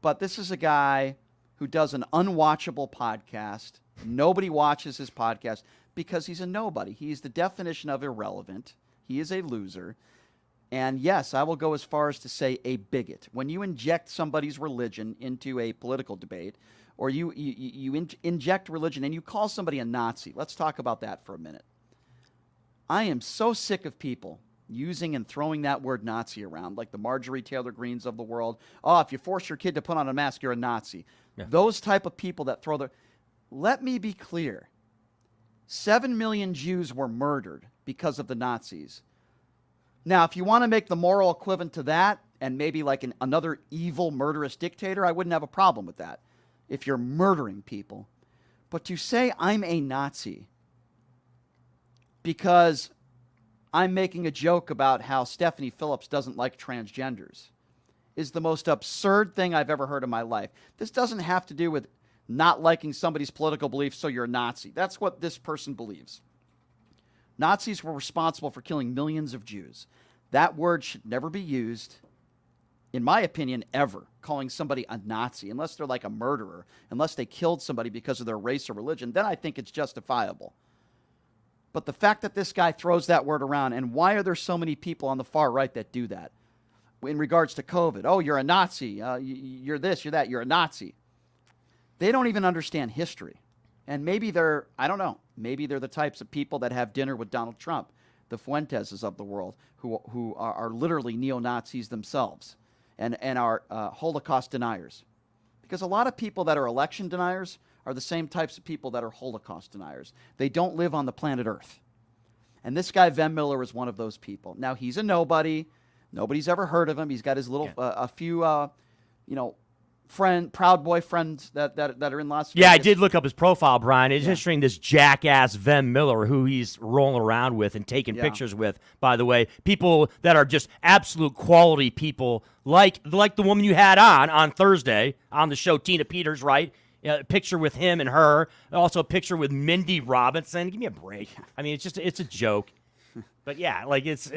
but this is a guy who does an unwatchable podcast. Nobody watches his podcast because he's a nobody. He's the definition of irrelevant. He is a loser. And yes, I will go as far as to say a bigot. When you inject somebody's religion into a political debate, or you inject religion and you call somebody a Nazi, let's talk about that for a minute. I am so sick of people using and throwing that word Nazi around, like the Marjorie Taylor Greens of the world. "Oh, if you force your kid to put on a mask, you're a Nazi." Yeah. Those type of people that throw Let me be clear. 7 million Jews were murdered because of the Nazis. Now, if you want to make the moral equivalent to that, and maybe like another evil, murderous dictator, I wouldn't have a problem with that if you're murdering people. But to say I'm a Nazi because I'm making a joke about how Stephanie Phillips doesn't like transgenders is the most absurd thing I've ever heard in my life. This doesn't have to do with not liking somebody's political beliefs, so you're a Nazi. That's what this person believes. Nazis were responsible for killing millions of Jews. That word should never be used, in my opinion, ever, calling somebody a Nazi, unless they're like a murderer, unless they killed somebody because of their race or religion, then I think it's justifiable. But the fact that this guy throws that word around, and why are there so many people on the far right that do that? In regards to COVID, "Oh, you're a Nazi, you're this, you're that, you're a Nazi." They don't even understand history. And maybe they're, I don't know, maybe they're the types of people that have dinner with Donald Trump, the Fuenteses of the world, who are literally neo-Nazis themselves and are Holocaust deniers. Because a lot of people that are election deniers are the same types of people that are Holocaust deniers. They don't live on the planet Earth. And this guy, Van Miller, is one of those people. Now, he's a nobody. Nobody's ever heard of him. He's got his little, a few, Proud Boy friends that are in Las Vegas. Yeah, I did look up his profile, Brian. It's interesting, this jackass Van Miller, who he's rolling around with and taking pictures with, by the way. People that are just absolute quality people, like the woman you had on Thursday on the show, Tina Peters, right? A picture with him and her. Also a picture with Mindy Robinson. Give me a break. I mean, it's a joke. But yeah, like it's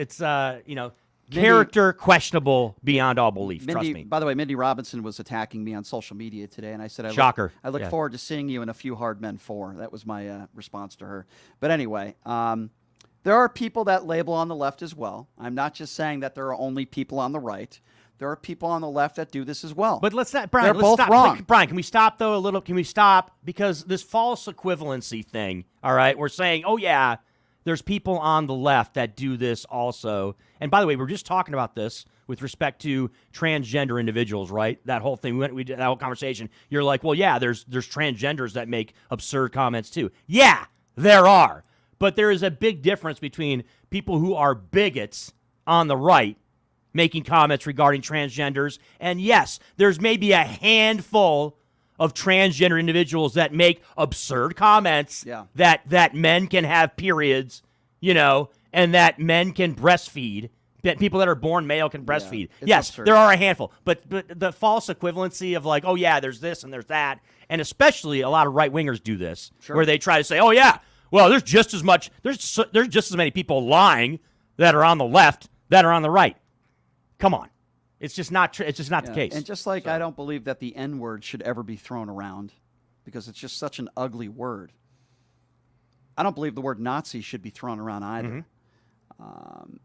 character questionable beyond all belief. Trust me. By the way, Mindy Robinson was attacking me on social media today, and I said, Shocker. I look forward to seeing you in a few Hard Men 4. That was my response to her. But anyway, there are people that label on the left as well. I'm not just saying that there are only people on the right. There are people on the left that do this as well. But let's not, Brian. They're both stop. wrong. Brian, can we stop though a little? Can we stop because this false equivalency thing? All right, we're saying, oh yeah, there's people on the left that do this also. And by the way, we're just talking about this with respect to transgender individuals, right? That whole thing. We did that whole conversation. You're like, well, yeah, there's transgenders that make absurd comments too. Yeah, there are. But there is a big difference between people who are bigots on the right making comments regarding transgenders. And yes, there's maybe a handful of transgender individuals that make absurd comments that men can have periods, and that men can breastfeed, that people that are born male can breastfeed. Yes, absurd. There are a handful. But the false equivalency of like, oh, yeah, there's this and there's that, and especially a lot of right-wingers do this, where they try to say, oh, yeah, well, there's just as many people lying that are on the left that are on the right. Come on. It's just not the case. And just like I don't believe that the N-word should ever be thrown around because it's just such an ugly word. I don't believe the word Nazi should be thrown around either.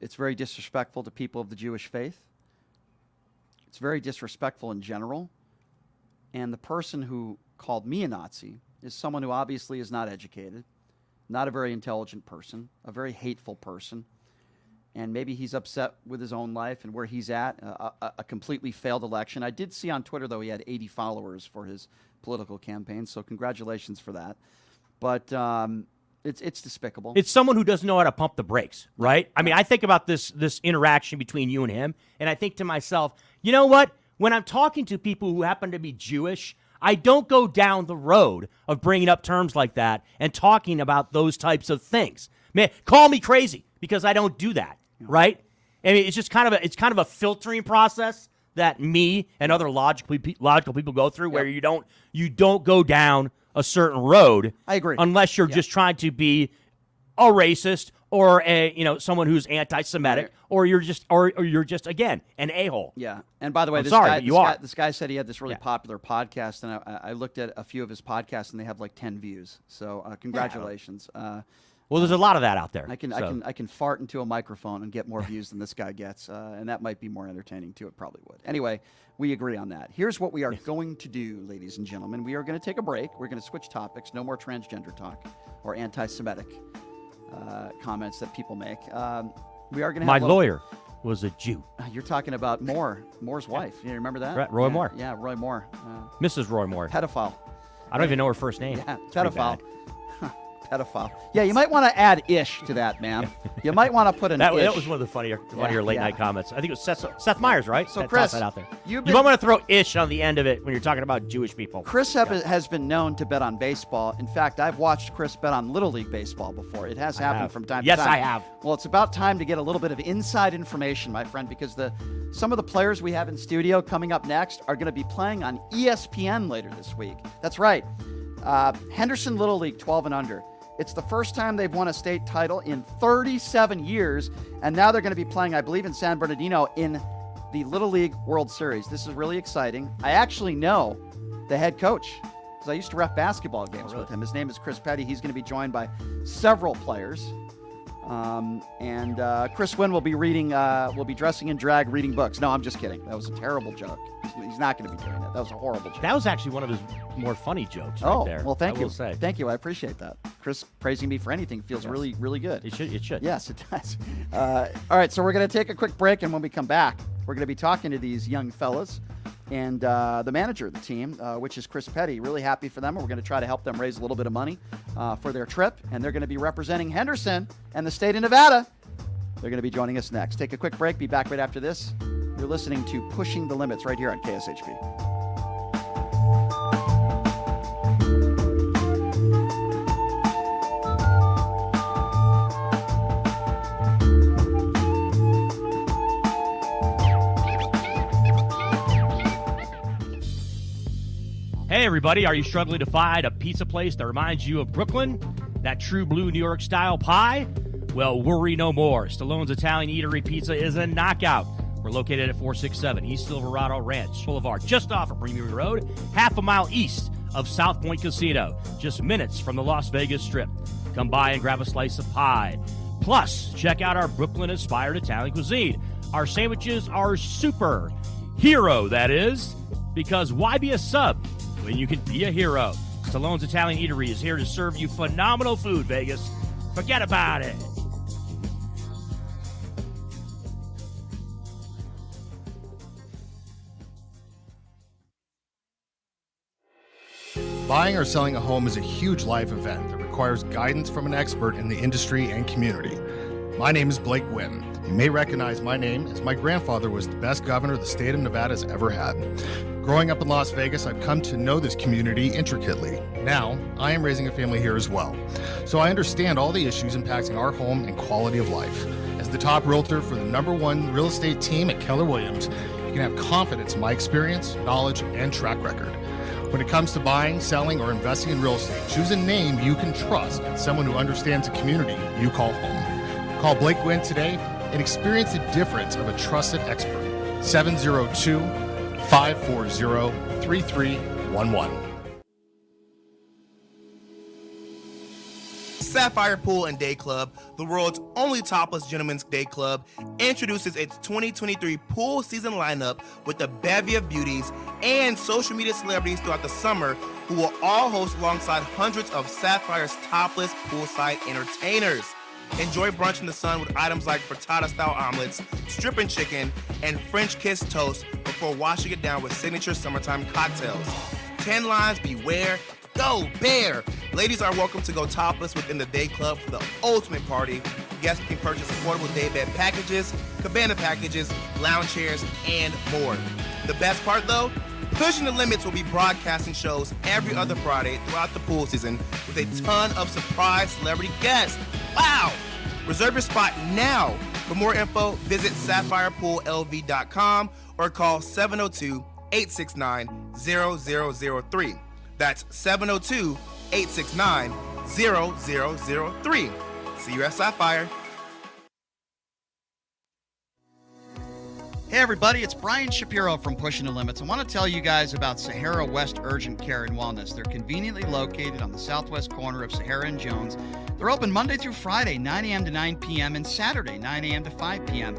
It's very disrespectful to people of the Jewish faith. It's very disrespectful in general. And the person who called me a Nazi is someone who obviously is not educated, not a very intelligent person, a very hateful person. And maybe he's upset with his own life and where he's at, a completely failed election. I did see on Twitter, though, he had 80 followers for his political campaign, so congratulations for that. But it's despicable. It's someone who doesn't know how to pump the brakes, right? I mean, I think about this interaction between you and him, and I think to myself, you know what? When I'm talking to people who happen to be Jewish, I don't go down the road of bringing up terms like that and talking about those types of things. Man, call me crazy because I don't do that. Right? I mean, it's just kind of a filtering process that me and other logical people go through, where you don't go down a certain road. I agree. Unless you're just trying to be a racist or someone who's anti-Semitic, or you're just again an a-hole. Yeah. And by the way, this guy said he had this really popular podcast, and I looked at a few of his podcasts, and they have like 10 views. So congratulations. Well, there's a lot of that out there. I can fart into a microphone and get more views than this guy gets, and that might be more entertaining too. It probably would. Anyway, we agree on that. Here's what we are going to do, ladies and gentlemen. We are going to take a break. We're going to switch topics. No more transgender talk or anti-Semitic comments that people make. We are going to. My lawyer was a Jew. You're talking about Moore's wife. You remember that? Right, Roy Moore. Yeah, Roy Moore. Mrs. Roy Moore. Pedophile. I don't even know her first name. Yeah, pedophile. Pedophile. Yeah, you might want to add ish to that, man. You might want to put an ish. That was one of the funnier late night comments. I think it was Seth Meyers, right? So Chris, that out there. You might want to throw ish on the end of it when you're talking about Jewish people. Chris has been known to bet on baseball. In fact, I've watched Chris bet on Little League baseball before. It has happened from time to time. Yes, I have. Well, it's about time to get a little bit of inside information, my friend, because some of the players we have in studio coming up next are going to be playing on ESPN later this week. That's right. Henderson Little League 12 and under. It's the first time they've won a state title in 37 years, and now they're going to be playing, I believe, in San Bernardino in the Little League World Series. This is really exciting. I actually know the head coach because I used to ref basketball games with him. His name is Chris Petty. He's going to be joined by several players. And Chris Wynn will be dressing in drag, reading books. No, I'm just kidding. That was a terrible joke. He's not going to be doing that. That was a horrible joke. That was actually one of his more funny jokes right there. Well, thank you. I will say. Thank you. I appreciate that. Chris praising me for anything feels really, really good. It should. Yes, it does. All right, so we're going to take a quick break, and when we come back, we're going to be talking to these young fellas and the manager of the team, which is Chris Petty. Really happy for them. We're going to try to help them raise a little bit of money for their trip, and they're going to be representing Henderson and the state of Nevada. They're going to be joining us next. Take a quick break. Be back right after this. You're listening to Pushing the Limits right here on KSHP. Hey, everybody, are you struggling to find a pizza place that reminds you of Brooklyn? That true blue New York style pie? Well, worry no more. Stallone's Italian Eatery Pizza is a knockout. We're located at 467 East Silverado Ranch Boulevard, just off of Premier Road, half a mile east of South Point Casino, just minutes from the Las Vegas Strip. Come by and grab a slice of pie. Plus, check out our Brooklyn-inspired Italian cuisine. Our sandwiches are super. Hero, that is. Because why be a sub when you can be a hero? Stallone's Italian Eatery is here to serve you phenomenal food, Vegas. Forget about it. Buying or selling a home is a huge life event that requires guidance from an expert in the industry and community. My name is Blake Wynn. You may recognize my name as my grandfather was the best governor the state of Nevada has ever had. Growing up in Las Vegas, I've come to know this community intricately. Now, I am raising a family here as well, so I understand all the issues impacting our home and quality of life. As the top realtor for the #1 real estate team at Keller Williams, you can have confidence in my experience, knowledge, and track record. When it comes to buying, selling, or investing in real estate, choose a name you can trust and someone who understands the community you call home. Call Blake Wynn today and experience the difference of a trusted expert. 702-540-3311. Sapphire Pool and Day Club, the world's only topless gentlemen's day club, introduces its 2023 pool season lineup with a bevy of beauties and social media celebrities throughout the summer who will all host alongside hundreds of Sapphire's topless poolside entertainers. Enjoy brunch in the sun with items like frittata-style omelets, stripping chicken, and French kiss toast before washing it down with signature summertime cocktails. 10 lines, beware. Go Bear! Ladies are welcome to go topless within the day club for the ultimate party. Guests can purchase affordable day bed packages, cabana packages, lounge chairs, and more. The best part though? Pushing the Limits will be broadcasting shows every other Friday throughout the pool season with a ton of surprise celebrity guests. Wow! Reserve your spot now. For more info, visit SapphirePoolLV.com or call 702-869-0003. That's 702-869-0003. See you at Sapphire. Hey everybody, it's Brian Shapiro from Pushing the Limits. I want to tell you guys about Sahara West Urgent Care and Wellness. They're conveniently located on the southwest corner of Sahara and Jones. They're open Monday through Friday, 9 a.m. to 9 p.m. and Saturday, 9 a.m. to 5 p.m.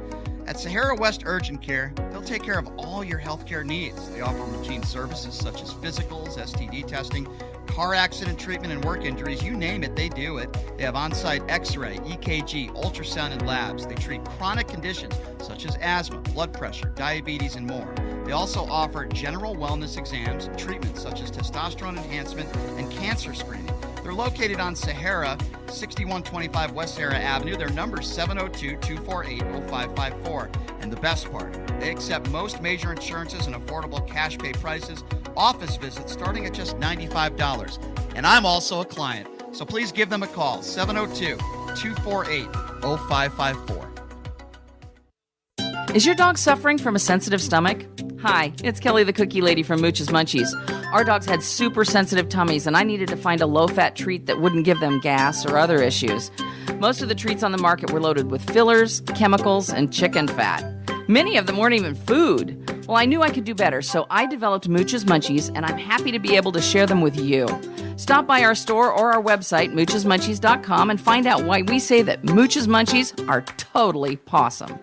At Sahara West Urgent Care, they'll take care of all your healthcare needs. They offer routine services such as physicals, STD testing, car accident treatment, and work injuries. You name it, they do it. They have on-site x-ray, EKG, ultrasound, and labs. They treat chronic conditions such as asthma, blood pressure, diabetes, and more. They also offer general wellness exams, treatments such as testosterone enhancement, and cancer screening. They're located on Sahara, 6125 West Sahara Avenue. Their number is 702-248-0554. And the best part, they accept most major insurances and affordable cash pay prices, office visits starting at just $95. And I'm also a client, so please give them a call, 702-248-0554. Is your dog suffering from a sensitive stomach? Hi, it's Kelly the Cookie Lady from Mooch's Munchies. Our dogs had super sensitive tummies, and I needed to find a low-fat treat that wouldn't give them gas or other issues. Most of the treats on the market were loaded with fillers, chemicals, and chicken fat. Many of them weren't even food. Well, I knew I could do better, so I developed Mooch's Munchies, and I'm happy to be able to share them with you. Stop by our store or our website, moochesmunchies.com, and find out why we say that Mooch's Munchies are totally pawsome.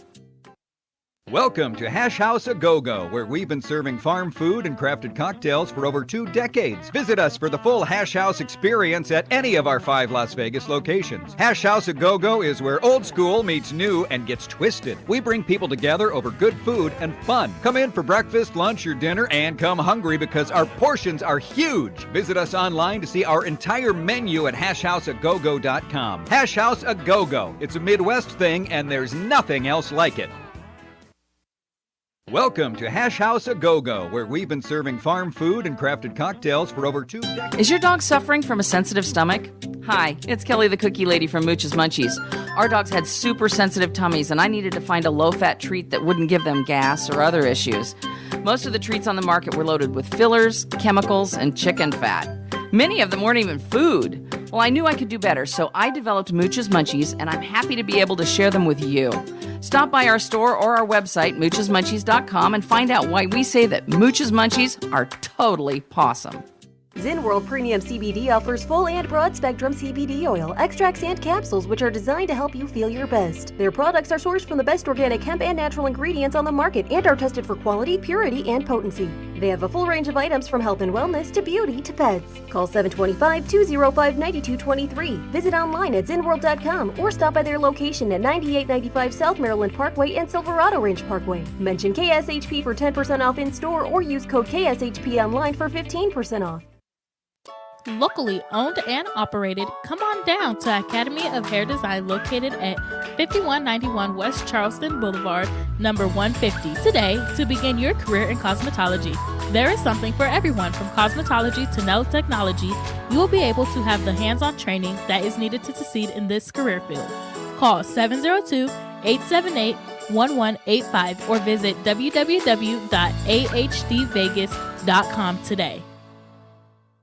Welcome to Hash House A Go-Go, where we've been serving farm food and crafted cocktails for over 2 decades. Visit us for the full Hash House experience at any of our 5 Las Vegas locations. Hash House A Go-Go is where old school meets new and gets twisted. We bring people together over good food and fun. Come in for breakfast, lunch, or dinner, and come hungry because our portions are huge. Visit us online to see our entire menu at hashhouseagogo.com. Hash House A Go-Go. It's a Midwest thing, and there's nothing else like it. Welcome to Hash House A Go-Go, where we've been serving farm food and crafted cocktails for over 2 decades. Is your dog suffering from a sensitive stomach? Hi, it's Kelly the Cookie Lady from Mooch's Munchies. Our dogs had super sensitive tummies, and I needed to find a low-fat treat that wouldn't give them gas or other issues. Most of the treats on the market were loaded with fillers, chemicals, and chicken fat. Many of them weren't even food. Well, I knew I could do better, so I developed Mooch's Munchies, and I'm happy to be able to share them with you. Stop by our store or our website, moochesmunchies.com, and find out why we say that Mooch's Munchies are totally pawsome. Zen World Premium CBD offers full and broad spectrum CBD oil, extracts, and capsules which are designed to help you feel your best. Their products are sourced from the best organic hemp and natural ingredients on the market and are tested for quality, purity, and potency. They have a full range of items from health and wellness to beauty to pets. Call 725-205-9223. Visit online at zenworld.com or stop by their location at 9895 South Maryland Parkway and Silverado Range Parkway. Mention KSHP for 10% off in store or use code KSHP online for 15% off. Locally owned and operated, come on down to Academy of Hair Design located at 5191 West Charleston Boulevard, number 150, today to begin your career in cosmetology. There is something for everyone from cosmetology to nail technology. You will be able to have the hands-on training that is needed to succeed in this career field. Call 702-878-1185 or visit www.ahdvegas.com today.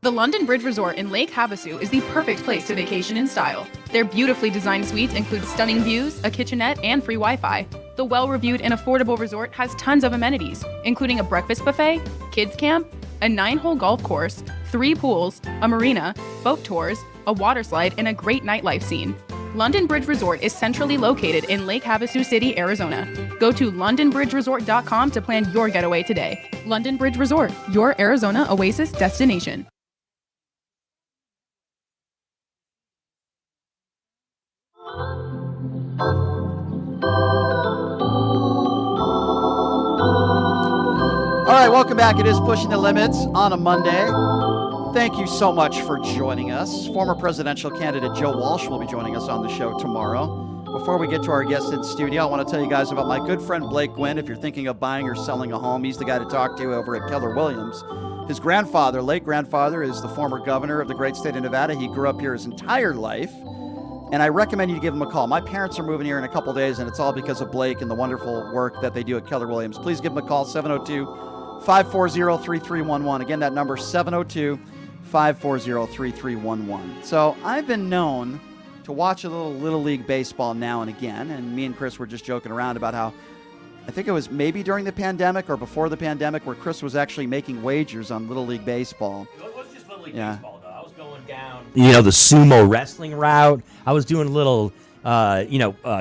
The London Bridge Resort in Lake Havasu is the perfect place to vacation in style. Their beautifully designed suites include stunning views, a kitchenette, and free Wi-Fi. The well-reviewed and affordable resort has tons of amenities, including a breakfast buffet, kids camp, a 9-hole golf course, 3 pools, a marina, boat tours, a water slide, and a great nightlife scene. London Bridge Resort is centrally located in Lake Havasu City, Arizona. Go to londonbridgeresort.com to plan your getaway today. London Bridge Resort, your Arizona oasis destination. All right, welcome back. It is Pushing the Limits on a Monday. Thank you so much for joining us. Former presidential candidate Joe Walsh will be joining us on the show tomorrow. Before we get to our guest in studio, I want to tell you guys about my good friend Blake Gwynn. If you're thinking of buying or selling a home, he's the guy to talk to over at Keller Williams. His grandfather, late grandfather, is the former governor of the great state of Nevada. He grew up here his entire life. And I recommend you give him a call. My parents are moving here in a couple days, and it's all because of Blake and the wonderful work that they do at Keller Williams. Please give him a call, 702-540-3311. Again, that number, 702-540-3311. So I've been known to watch a Little League baseball now and again, and me and Chris were just joking around about how I think it was maybe during the pandemic or before the pandemic where Chris was actually making wagers on Little League baseball. It wasn't just Little League Yeah. baseball, though. I was going down, the sumo wrestling route. I was doing a little,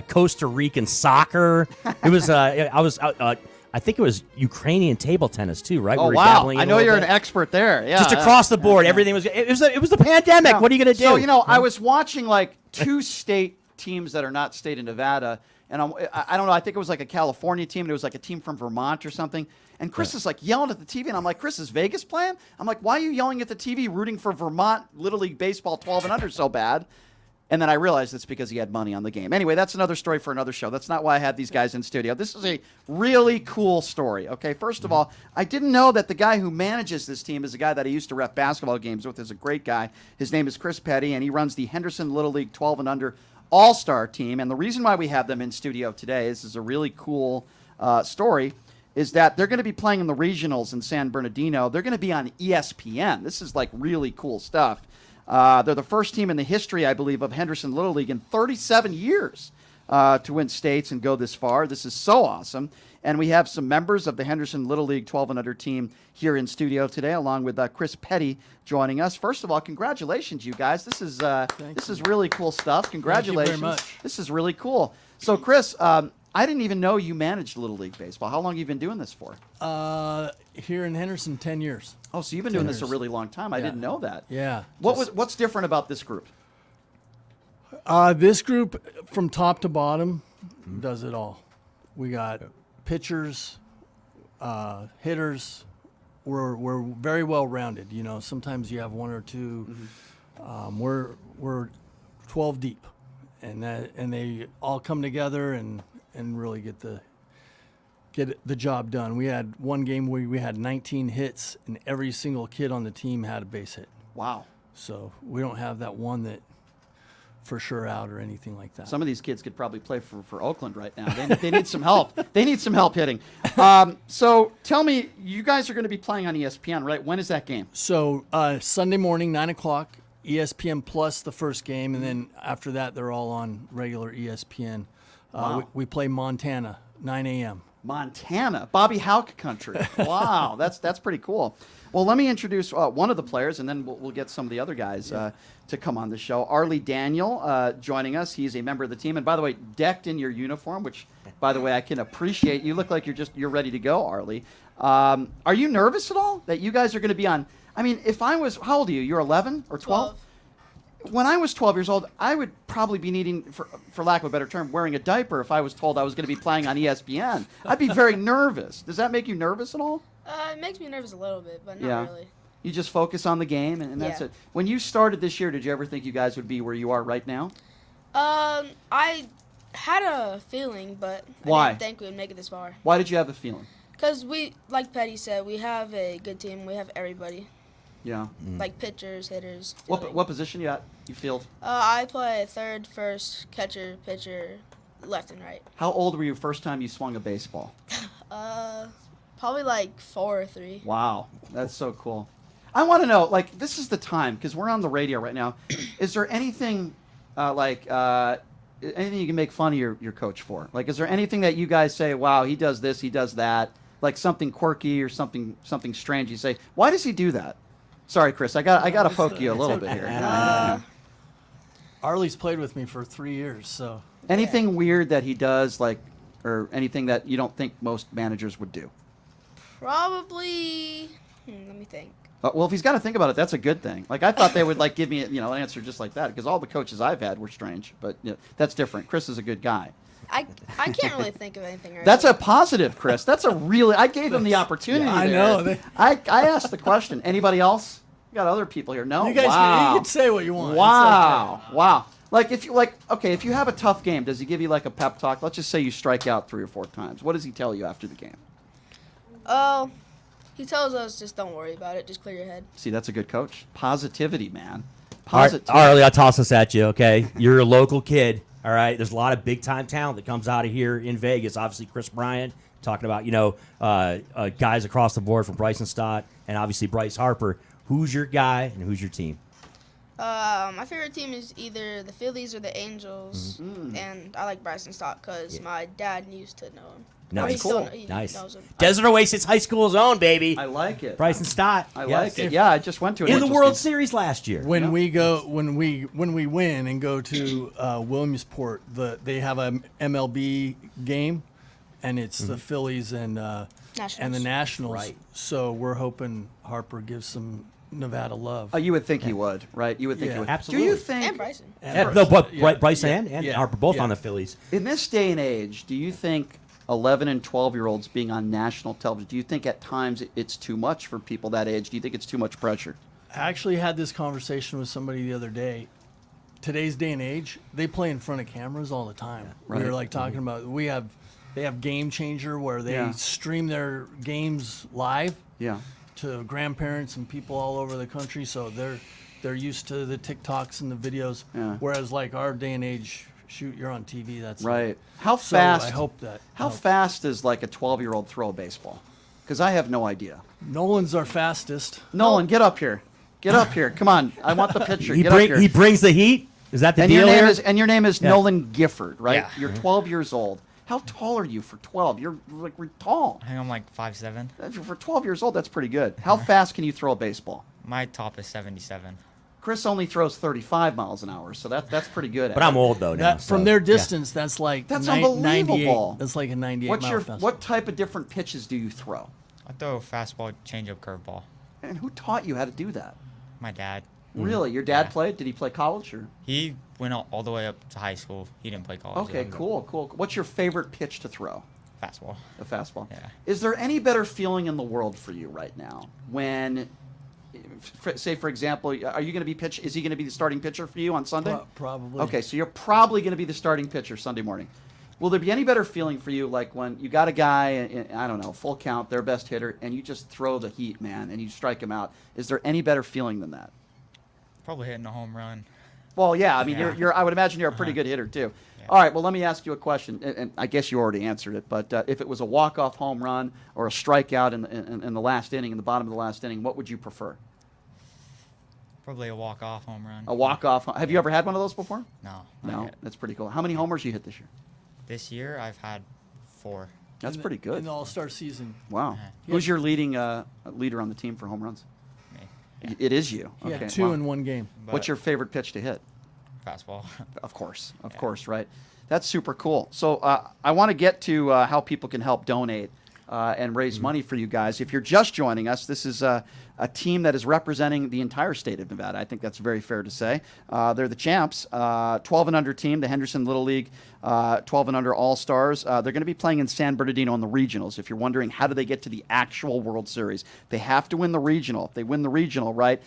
Costa Rican soccer. It was, I think it was Ukrainian table tennis too, right? Oh, We were wow. dabbling in I a know little you're bit. an expert there. Yeah. Just across the board, everything was. It was the pandemic. Yeah. What are you going to do? So, I was watching like 2 state teams that are not state of Nevada. And I don't know, I think it was like a California team. And it was like a team from Vermont or something. And Chris is like yelling at the TV. And I'm like, Chris, is Vegas playing? I'm like, why are you yelling at the TV rooting for Vermont Little League Baseball 12 and under so bad? And then I realized it's because he had money on the game. Anyway, that's another story for another show. That's not why I had these guys in studio. This is a really cool story, okay? First of all, I didn't know that the guy who manages this team is a guy that I used to ref basketball games with. Is a great guy. His name is Chris Petty, and he runs the Henderson Little League 12 and under All-Star team. And the reason why we have them in studio today, this is a really cool story, is that they're going to be playing in the regionals in San Bernardino. They're going to be on ESPN. This is like really cool stuff. They're the first team in the history, I believe, of Henderson Little League in 37 years to win states and go this far. This is so awesome. And we have some members of the Henderson Little League 12 and under team here in studio today, along with Chris Petty joining us. First of all, congratulations, you guys. This is really cool stuff. Congratulations. Thank you very much. This is really cool. So, Chris, I I didn't even know you managed Little League Baseball. How long have you been doing this for? Here in Henderson, 10 years. Oh, so you've been doing this a really long time. I didn't know that. Yeah. What's different about this group? This group, from top to bottom, does it all. We got pitchers, hitters. We're very well rounded. You know, sometimes you have one or two. We're 12 deep, and they all come together and really get the job done. We had one game where we had 19 hits, and every single kid on the team had a base hit. Wow. So we don't have that one that for sure out or anything like that. Some of these kids could probably play for Oakland right now. They need some help. They need some help hitting. So tell me, you guys are going to be playing on ESPN, right? When is that game? So Sunday morning, 9 o'clock, ESPN plus the first game, and then after that, they're all on regular ESPN. Wow. We play Montana, 9 a.m. Montana, Bobby Houck country. Wow, that's pretty cool. Well, let me introduce one of the players, and then we'll get some of the other guys to come on the show. Arlie Daniel joining us. He's a member of the team, and by the way, decked in your uniform, which, by the way, I can appreciate. You look like you're ready to go, Arlie. Are you nervous at all that you guys are going to be on? I mean, if I was, how old are you? You're 11 or 12? When I was 12 years old, I would probably be needing, for lack of a better term, wearing a diaper if I was told I was going to be playing on ESPN. I'd be very nervous. Does that make you nervous at all? It makes me nervous a little bit, but not really. You just focus on the game, and that's it. When you started this year, did you ever think you guys would be where you are right now? I had a feeling, but Why? I didn't think we would make it this far. Why did you have a feeling? Because we, like Petty said, we have a good team. We have everybody. Yeah. Like pitchers, hitters. What position you field? I play third, first, catcher, pitcher, left and right. How old were you first time you swung a baseball? Probably like 4 or 3. Wow, that's so cool. I want to know, like, this is the time, because we're on the radio right now. Is there anything, anything you can make fun of your coach for? Like, is there anything that you guys say, wow, he does this, he does that, like something quirky or something strange? You say, why does he do that? Sorry, Chris, I got to poke you a little bit here. Arlie's played with me for 3 years, so. Anything weird that he does, like, or anything that you don't think most managers would do? Probably, let me think. Well, if he's got to think about it, that's a good thing. Like, I thought they would like give me an answer just like that, because all the coaches I've had were strange, but that's different. Chris is a good guy. I can't really think of anything right That's now. a positive, Chris. That's a really, I gave him the opportunity. Yeah, I there. know. I asked the question. Anybody else? We got other people here. No. You guys wow. you can say what you want. Wow. Okay. Wow. Like, if you if you have a tough game, does he give you like a pep talk? Let's just say you strike out 3 or 4 times. What does he tell you after the game? Oh, he tells us just don't worry about it. Just clear your head. See, that's a good coach. Positivity, man. All right, Positivity. Arlie, I'll toss this at you, okay? You're a local kid, all right? There's a lot of big-time talent that comes out of here in Vegas. Obviously, Chris Bryant, talking about, guys across the board from Bryson Stott and obviously Bryce Harper. Who's your guy and who's your team? My favorite team is either the Phillies or the Angels, and I like Bryson Stott because my dad used to know him. Nice. He Nice. knows him. Desert Oasis High School's own, baby. I like it. Bryson Stott. I like it. Yeah, I just went to an in the Angels World game. Series last year. When we win and go to Williamsport, they have a MLB game, and it's the Phillies and the Nationals. Right. So we're hoping Harper gives some Nevada love. You would think he would, right? You would think he would. Absolutely. Do you think? And Bryson. Bryson and Harper both on the Phillies. In this day and age, do you think 11 and 12-year-olds being on national television, do you think at times it's too much for people that age? Do you think it's too much pressure? I actually had this conversation with somebody the other day. Today's day and age, they play in front of cameras all the time. Right. We were like talking about they have Game Changer where they stream their games live to grandparents and people all over the country. So they're used to the TikToks and the videos. Yeah. Whereas like our day and age, shoot, you're on TV. That's Right. it. How So fast? I hope that. How fast does like a 12-year-old throw a baseball? Because I have no idea. Nolan's our fastest. Nolan, get up here. Get up here. Come on. I want the picture. Get up here. He brings the heat. Is that the and deal your name here? is your name is Yeah. Nolan Gifford, right? Yeah. You're 12 years old. How tall are you for 12? You're like tall. I think I'm like 5'7". For 12 years old, that's pretty good. How fast can you throw a baseball? My top is 77. Chris only throws 35 miles an hour, so that's pretty good. But I'm old though now. From their distance, that's like That's 98. unbelievable. That's like a 98 What's mile your fastball. what type of different pitches do you throw? I throw fastball, changeup, curveball. And who taught you how to do that? My dad. Really? Your dad played? Did he play college or? He went all the way up to high school. He didn't play college. Okay, cool. What's your favorite pitch to throw? Fastball. A fastball. Yeah. Is there any better feeling in the world for you right now when, say for example, are you going to be pitch? Is he going to be the starting pitcher for you on Sunday? Probably. Okay, so you're probably going to be the starting pitcher Sunday morning. Will there be any better feeling for you, like when you got a guy, I don't know, full count, their best hitter, and you just throw the heat, man, and you strike him out? Is there any better feeling than that? Probably hitting a home run. Well, yeah. I mean, Yeah. you're. I would imagine you're a pretty good hitter too. All right. Well, let me ask you a question, and I guess you already answered it. But if it was a walk-off home run or a strikeout in the last inning, in the bottom of the last inning, what would you prefer? Probably a walk-off home run. A walk-off. Have you ever had one of those before? No. No. That's pretty cool. How many homers you hit this year? This year, I've had 4. That's pretty good. In the All-Star season. Wow. Who's your leader on the team for home runs? Me. It is you. He Okay. had 2 Wow. in one game. What's your favorite pitch to hit? Fastball. Of course, right? That's super cool. So I want to get to how people can help donate and raise money for you guys. If you're just joining us, this is a team that is representing the entire state of Nevada. I think that's very fair to say. They're the champs, 12 and under team, the Henderson Little League 12 and under All-Stars. They're going to be playing in San Bernardino in the regionals. If you're wondering how do they get to the actual World Series, they have to win the regional. If they win the regional, right,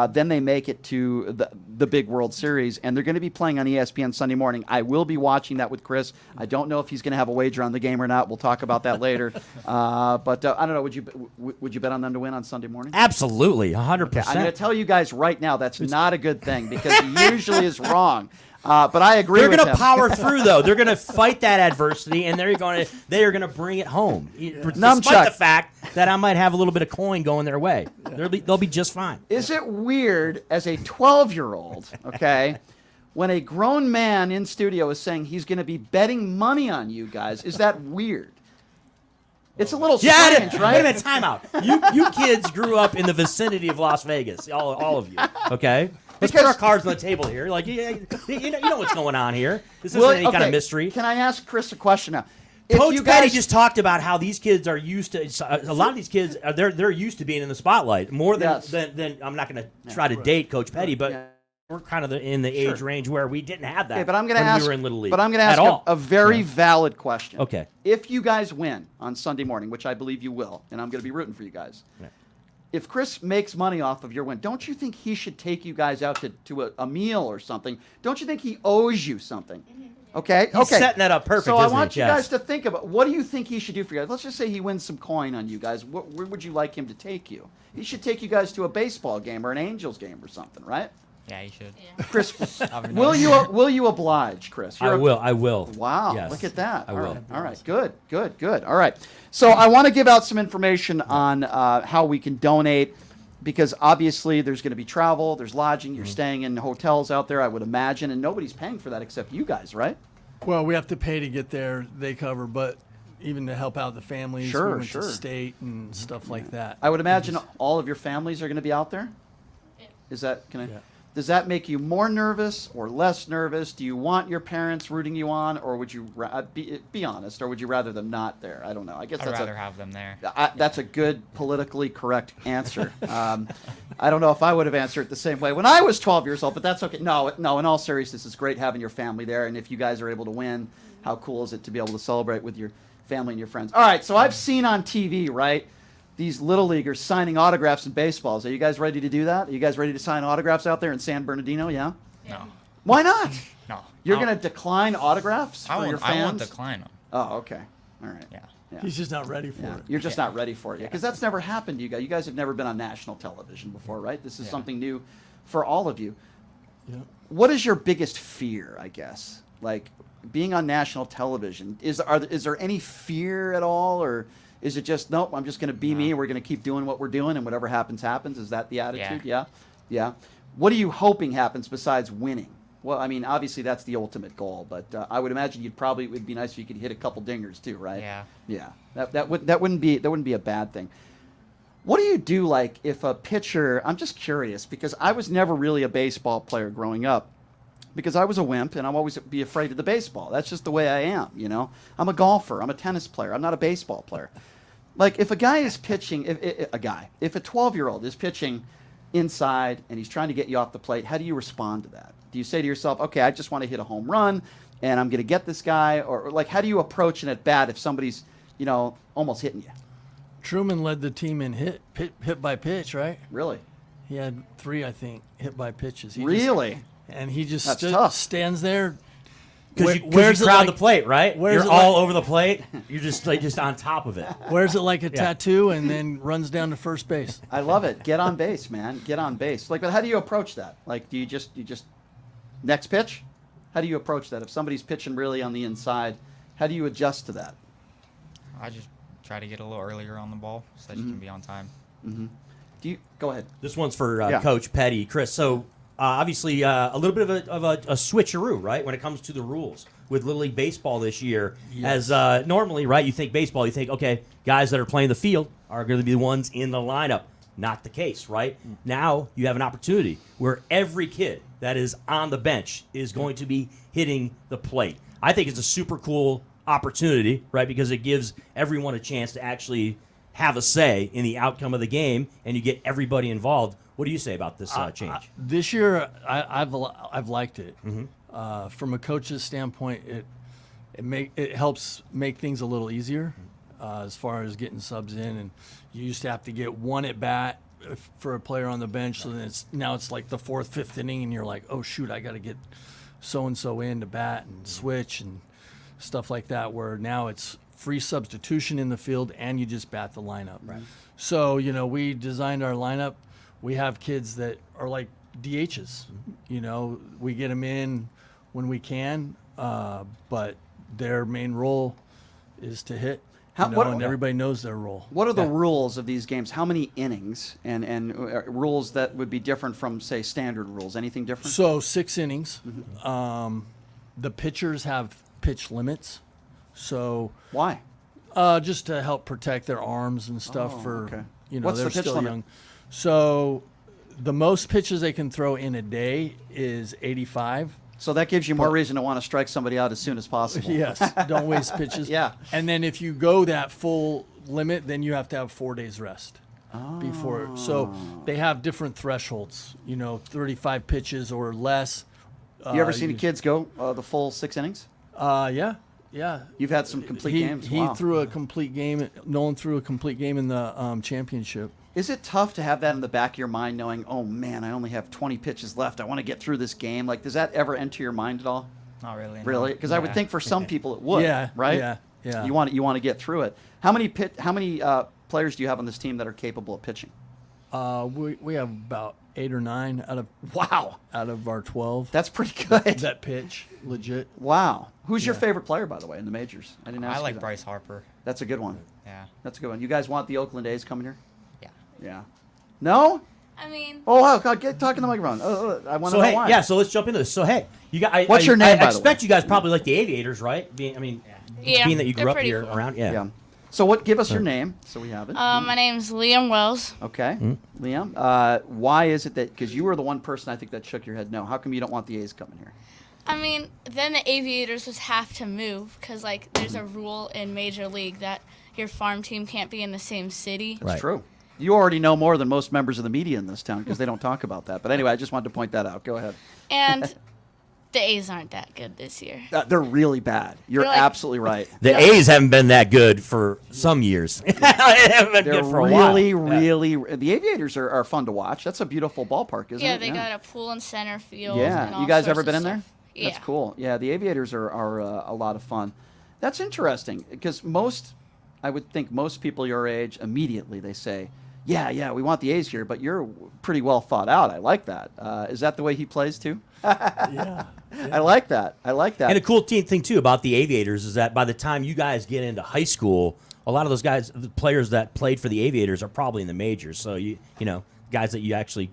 then they make it to the big World Series, and they're going to be playing on ESPN Sunday morning. I will be watching that with Chris. I don't know if he's going to have a wager on the game or not. We'll talk about that later. But I don't know. Would you bet on them to win on Sunday morning? Absolutely, 100%. I'm going to tell you guys right now that's not a good thing because he usually is wrong. But I agree with him. They're going to power through, though. They're going to fight that adversity, and they are going to bring it home. Despite the fact that I might have a little bit of coin going their way. They'll be just fine. Is it weird as a 12-year-old, okay, when a grown man in studio is saying he's going to be betting money on you guys? Is that weird? It's a little strange, right? Wait a minute, time out. You kids grew up in the vicinity of Las Vegas, all of you, okay? Let's put our cards on the table here. Like, you know what's going on here. This isn't any kind of mystery. Can I ask Chris a question now? Coach Petty just talked about how these kids are used to. A lot of these kids they're used to being in the spotlight more than I'm not going to try to date Coach Petty, but we're kind of in the age range where we didn't have that. Okay, but I'm going to when ask. we were in Little League. But I'm going to ask a very valid question. Okay. If you guys win on Sunday morning, which I believe you will, and I'm going to be rooting for you guys. Yeah. If Chris makes money off of your win, don't you think he should take you guys out to a meal or something? Don't you think he owes you something? Okay? He's setting that up perfect, So I isn't want he? you Yes. guys to think about what do you think he should do for you guys? Let's just say he wins some coin on you guys. Where would you like him to take you? He should take you guys to a baseball game or an Angels game or something, right? Yeah, you should. Chris, will you oblige, Chris? I will. Wow, Yes. look at that. I will. All right, good. All right. So I want to give out some information on how we can donate because obviously there's going to be travel, there's lodging, you're staying in hotels out there, I would imagine, and nobody's paying for that except you guys, right? Well, we have to pay to get there. They cover, but even to help out the families, Sure, we went sure. to state and stuff like that. I would imagine all of your families are going to be out there? Is that, does that make you more nervous or less nervous? Do you want your parents rooting you on, or would you be honest, or would you rather them not there? I don't know. I guess I'd that's rather have them there. That's a good politically correct answer. I don't know if I would have answered it the same way when I was 12 years old, but that's okay. No. In all seriousness, it's great having your family there, and if you guys are able to win, how cool is it to be able to celebrate with your family and your friends? All right. So I've seen on TV, right, these little leaguers signing autographs in baseballs. Are you guys ready to do that? Are you guys ready to sign autographs out there in San Bernardino? Yeah? No. Why not? No. You're going to decline autographs for your fans? I won't decline them. Oh, okay. All right. Yeah. He's just not ready for it. You're just not ready for it yet, because that's never happened to you guys. You guys have never been on national television before, right? This is something new for all of you. Yeah. What is your biggest fear, I guess? Like, being on national television, is there any fear at all, or is it just, nope, I'm just going to be me, we're going to keep doing what we're doing, and whatever happens, happens? Is that the attitude? Yeah. What are you hoping happens besides winning? Well, I mean, obviously that's the ultimate goal, but I would imagine it would be nice if you could hit a couple dingers too, right? Yeah. Yeah. That wouldn't be a bad thing. What do you do, like, if a pitcher? I'm just curious because I was never really a baseball player growing up because I was a wimp and I'm always be afraid of the baseball. That's just the way I am, you know. I'm a golfer. I'm a tennis player. I'm not a baseball player. Like, if a guy is pitching, if a 12-year-old is pitching inside and he's trying to get you off the plate, how do you respond to that? Do you say to yourself, okay, I just want to hit a home run and I'm going to get this guy? Or like, how do you approach an at-bat if somebody's, you know, almost hitting you? Truman led the team in hit by pitch, right? Really? He had 3, I think, hit by pitches. Really? He just That's tough. stands there. Because you crowd the plate, right? You're all over the plate. You're just on top of it. Wears it like a tattoo and then runs down to first base. I love it. Get on base, man. Get on base. Like, but how do you approach that? Like, do you just next pitch? How do you approach that? If somebody's pitching really on the inside, how do you adjust to that? I just try to get a little earlier on the ball so that you can be on time. Mm-hmm. Do you go ahead? This one's for Coach Petty, Chris. So obviously a little bit of a switcheroo, right, when it comes to the rules with Little League Baseball this year. Yes. As normally, right, you think baseball, you think, okay, guys that are playing the field are going to be the ones in the lineup. Not the case, right? Now you have an opportunity where every kid that is on the bench is going to be hitting the plate. I think it's a super cool opportunity, right, because it gives everyone a chance to actually have a say in the outcome of the game, and you get everybody involved. What do you say about this change? This year, I've liked it. From a coach's standpoint, it helps make things a little easier as far as getting subs in. And you used to have to get one at bat for a player on the bench. So then now it's like the 4th, 5th inning, and you're like, oh shoot, I got to get so and so in to bat and switch and stuff like that. Where now it's free substitution in the field, and you just bat the lineup. Right. So we designed our lineup. We have kids that are like DHs. We get them in when we can, but their main role is to hit. And everybody knows their role. What are the rules of these games? How many innings and rules that would be different from, say, standard rules? Anything different? So 6 innings. The pitchers have pitch limits. So why? Just to help protect their arms and stuff. Okay. they're What's the pitch still limit? young. So the most pitches they can throw in a day is 85. So that gives you more reason to want to strike somebody out as soon as possible. Yes, don't waste pitches. Yeah. And then if you go that full limit, then you have to have 4 days rest before. So they have different thresholds, 35 pitches or less. You ever seen the kids go the full 6 innings? Yeah. You've had some complete games. He Wow. threw a complete game. Nolan threw a complete game in the championship. Is it tough to have that in the back of your mind, knowing, oh man, I only have 20 pitches left. I want to get through this game. Like, does that ever enter your mind at all? Not really. Really? Because I would think for some people it would. Yeah. Right. Yeah. You want to get through it. How many players do you have on this team that are capable of pitching? We have about 8 or 9 out of our 12. That's pretty good. That pitch, legit. Wow. Who's your favorite player, by the way, in the majors? I didn't ask I you like that. Bryce Harper. That's a good one. Yeah. That's a good one. You guys want the Oakland A's coming here? Yeah. Yeah. No? I mean, Oh, God, talk in the microphone. I want to know why. Yeah, so let's jump into this. So, hey, you guys. What's your name, by I the expect way? you guys probably like the Aviators, right? Being that you they're grew up pretty here cool. around. Yeah. So give us your name so we have it. my name's Liam Wells. Okay. Liam, why is it that, because you were the one person I think that shook your head no, how come you don't want the A's coming here? I mean, then the Aviators would have to move because, there's a rule in Major League that your farm team can't be in the same city. That's true. You already know more than most members of the media in this town because they don't talk about that. But anyway, I just wanted to point that out. Go ahead. And the A's aren't that good this year. They're really bad. You're absolutely right. The A's haven't been that good for some years. They haven't been They're good for a while. really. The Aviators are fun to watch. That's a beautiful ballpark, isn't it? Yeah, they got a pool in center field. and Yeah, all you guys sorts ever of been in stuff. there? That's cool. Yeah, the Aviators are a lot of fun. That's interesting because I would think most people your age immediately they say, yeah, we want the A's here, but you're pretty well thought out. I like that. Is that the way he plays too? Yeah. I like that. And a cool thing too about the Aviators is that by the time you guys get into high school, a lot of those guys, the players that played for the Aviators, are probably in the majors. So you know, guys that you actually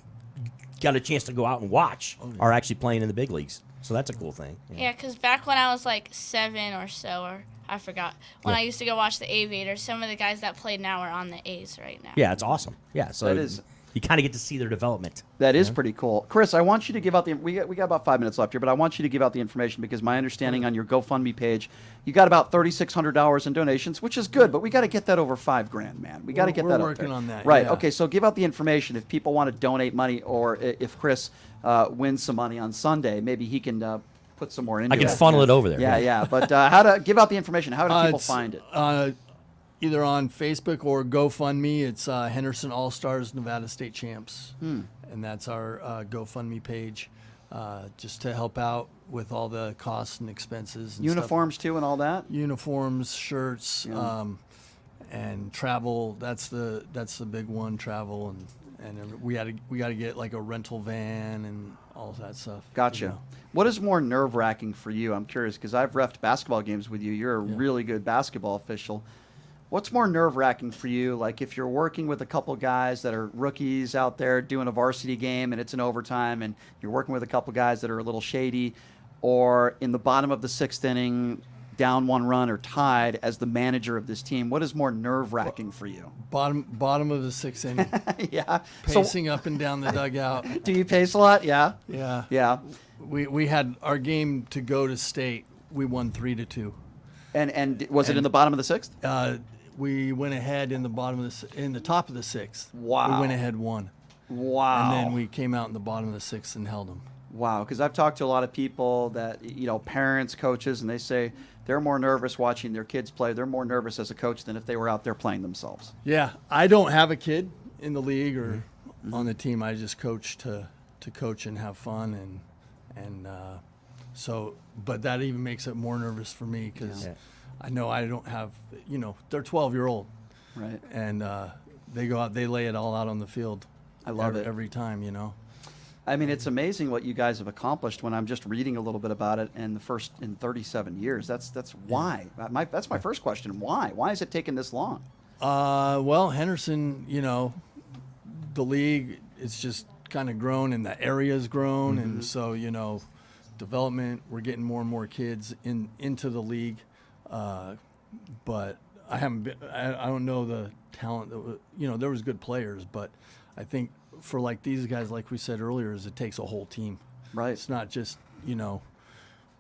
got a chance to go out and watch are actually playing in the big leagues. So that's a cool thing. Yeah, because back when I was 7 or so, or I forgot. When Yeah. I used to go watch the Aviators, some of the guys that played now are on the A's right now. Yeah, it's awesome. Yeah, so That is- you kind of get to see their development. That is pretty cool. Chris, I want you to give out we got about 5 minutes left here, but I want you to give out the information because my understanding on your GoFundMe page, you got about $3,600 in donations, which is good, but we got to get that over $5,000, man. We got to get We're that up working there. on that, Right. yeah. Okay, so give out the information if people want to donate money or if Chris wins some money on Sunday, maybe he can put some more into it. I can funnel it over there. Yeah, yeah. But how to give out the information? How do people It's, find it? Either on Facebook or GoFundMe. It's Henderson All Stars Nevada State Champs, and that's our GoFundMe page, just to help out with all the costs and expenses. And Uniforms too, and all that. Uniforms, shirts, Yeah. and travel. That's the big one. Travel and we got to get like a rental van and all of that stuff. Gotcha. you know. What is more nerve-wracking for you? I'm curious because I've reffed basketball games with you. You're a really good basketball official. What's more nerve-wracking for you? Like if you're working with a couple guys that are rookies out there doing a varsity game and it's an overtime, and you're working with a couple guys that are a little shady, or in the bottom of the 6th inning, down 1 run or tied as the manager of this team. What is more nerve-wracking for you? Bottom of the 6th inning. Yeah. Pacing up and down the dugout. Do you pace a lot? Yeah. Yeah. Yeah. We had our game to go to state. We won 3-2. And was it in the bottom of the 6th? We went ahead in the in the top of the 6th. Wow. We went ahead 1. Wow. And then we came out in the bottom of the 6th and held them. Wow, because I've talked to a lot of people that, parents, coaches, and they say they're more nervous watching their kids play. They're more nervous as a coach than if they were out there playing themselves. Yeah, I don't have a kid in the league or on the team. I just coach to coach and have fun, and so, but that even makes it more nervous for me because I know I don't have, they're 12-year-old, right? And they go out, they lay it all out on the field. I love it every time, I mean, it's amazing what you guys have accomplished when I'm just reading a little bit about it in the first in 37 years. That's why. That's my first question. Why? Why has it taken this long? Well, Henderson, the league, it's just kind of grown and the area's grown. And so, development, we're getting more and more kids into the league. But I haven't been, I don't know the talent that was, there was good players, but I think for like these guys, like we said earlier, is it takes a whole team. Right. It's not just,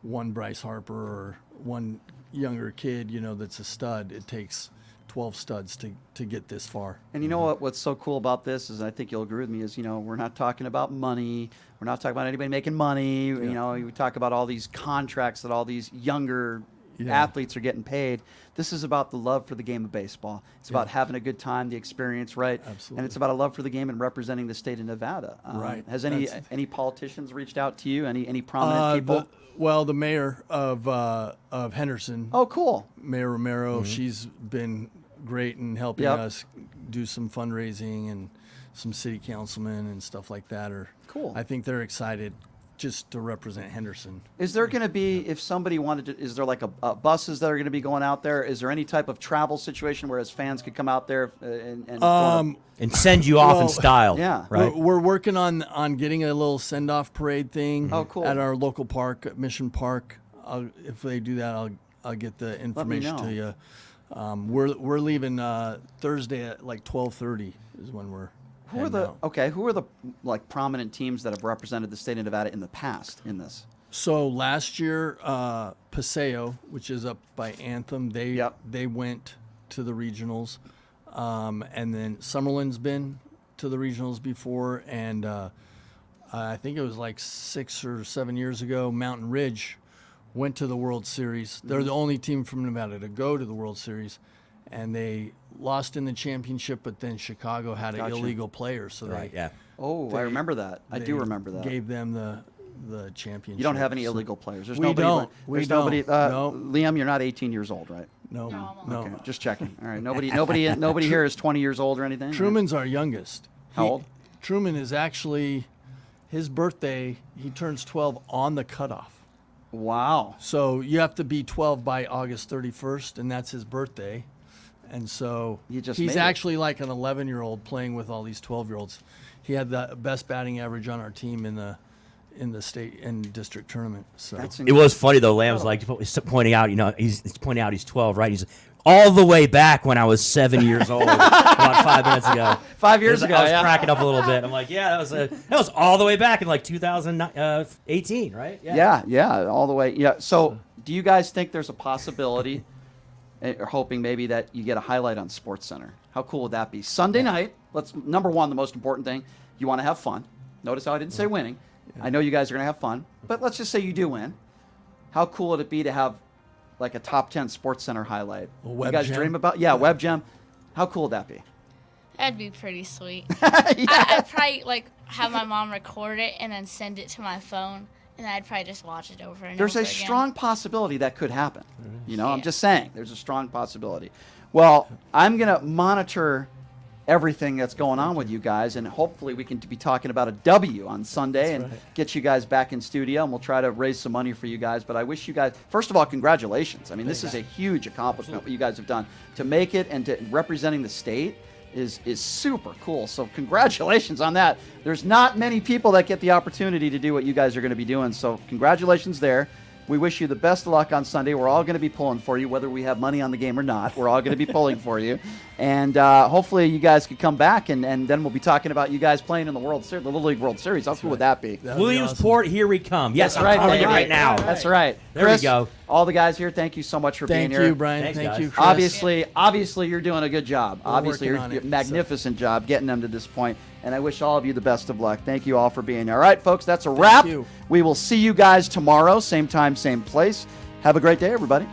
one Bryce Harper or one younger kid, that's a stud. It takes 12 studs to get this far. And you know what? What's so cool about this is, I think you'll agree with me, is we're not talking about money. We're not talking about anybody making money. We talk about all these contracts that all these younger athletes are getting paid. This is about the love for the game of baseball. It's about having a good time, the experience, right? Absolutely. And it's about a love for the game and representing the state of Nevada. Right. Has any politicians reached out to you? Any prominent people? The mayor of Henderson. Oh, cool. Mayor Romero. She's been great in helping us do some fundraising, and some city councilmen and stuff like that are cool. I think they're excited just to represent Henderson. Is there going to be, if somebody wanted to, is there like a buses that are going to be going out there? Is there any type of travel situation whereas fans could come out there and send you off in style? Yeah, right. We're working on getting a little send-off parade thing. Oh, cool. At our local park, Mission Park. If they do that, I'll get the information to you. We're leaving Thursday at like 12:30 is when we're. Who are the prominent teams that have represented the state of Nevada in the past in this? So last year, Paseo, which is up by Anthem, they went to the regionals, and then Summerlin's been to the regionals before, and I think it was like 6 or 7 years ago, Mountain Ridge went to the World Series. They're the only team from Nevada to go to the World Series, and they lost in the championship, but then Chicago had an illegal player, so Right, they. yeah. Oh, I remember that. I do remember that. Gave them the championship. You don't have any so- illegal players. There's We nobody. don't. There's We don't. nobody. No. Liam, you're not 18 years old, right? No. Okay, just checking. All right. Nobody here is 20 years old or anything. Truman's our youngest. How old? Truman is actually, his birthday, he turns 12 on the cutoff. Wow. So you have to be 12 by August 31st, and that's his birthday. And so made he's it. actually like an 11-year-old playing with all these 12-year-olds. He had the best batting average on our team in in the state and district tournament. So It was funny though. Lamb was like pointing out, he's pointing out he's 12, right? He's all the way back when I was 7 years old, about 5 minutes ago. 5 years ago, I was cracking up a little bit. I'm like, yeah, that was all the way back in like 2018, right? Yeah, all the way. Yeah. So, do you guys think there's a possibility, or hoping maybe that you get a highlight on SportsCenter? How cool would that be? Sunday night. Number one, the most important thing, you want to have fun. Notice how I didn't say winning. I know you guys are going to have fun, but let's just say you do win. How cool would it be to have like a top 10 SportsCenter highlight? You guys dream about? Yeah, web gem. How cool would that be? That'd be pretty sweet. I'd probably like have my mom record it and then send it to my phone, and I'd probably just watch it over and There's over a again. strong possibility that could happen. I'm just saying, there's a strong possibility. Well, I'm going to monitor everything that's going on with you guys, and hopefully we can be talking about a W on Sunday and get you guys back in studio, and we'll try to raise some money for you guys. But I wish you guys, first of all, congratulations. I mean, this is a huge accomplishment what you guys have done. To make it and to representing the state is super cool. So congratulations on that. There's not many people that get the opportunity to do what you guys are going to be doing. So congratulations there. We wish you the best of luck on Sunday. We're all going to be pulling for you, whether we have money on the game or not. We're all going to be pulling for you. And hopefully you guys could come back, and then we'll be talking about you guys playing in the World Series, the Little League World Series. How cool would that be? Williamsport, here we come. Yes, That's right. I'm calling it right now. That's right. There Chris, we go. All the guys here, thank you so much for being here. Thank you, Brian. Thanks, Thank guys. you, Chris. Obviously, you're doing a good job. We're Obviously, working you're on doing it, a magnificent job getting them to this point. And I wish all of you the best of luck. Thank you all for being here. All right, folks, that's a wrap. you. We will see you guys tomorrow, same time, same place. Have a great day, everybody.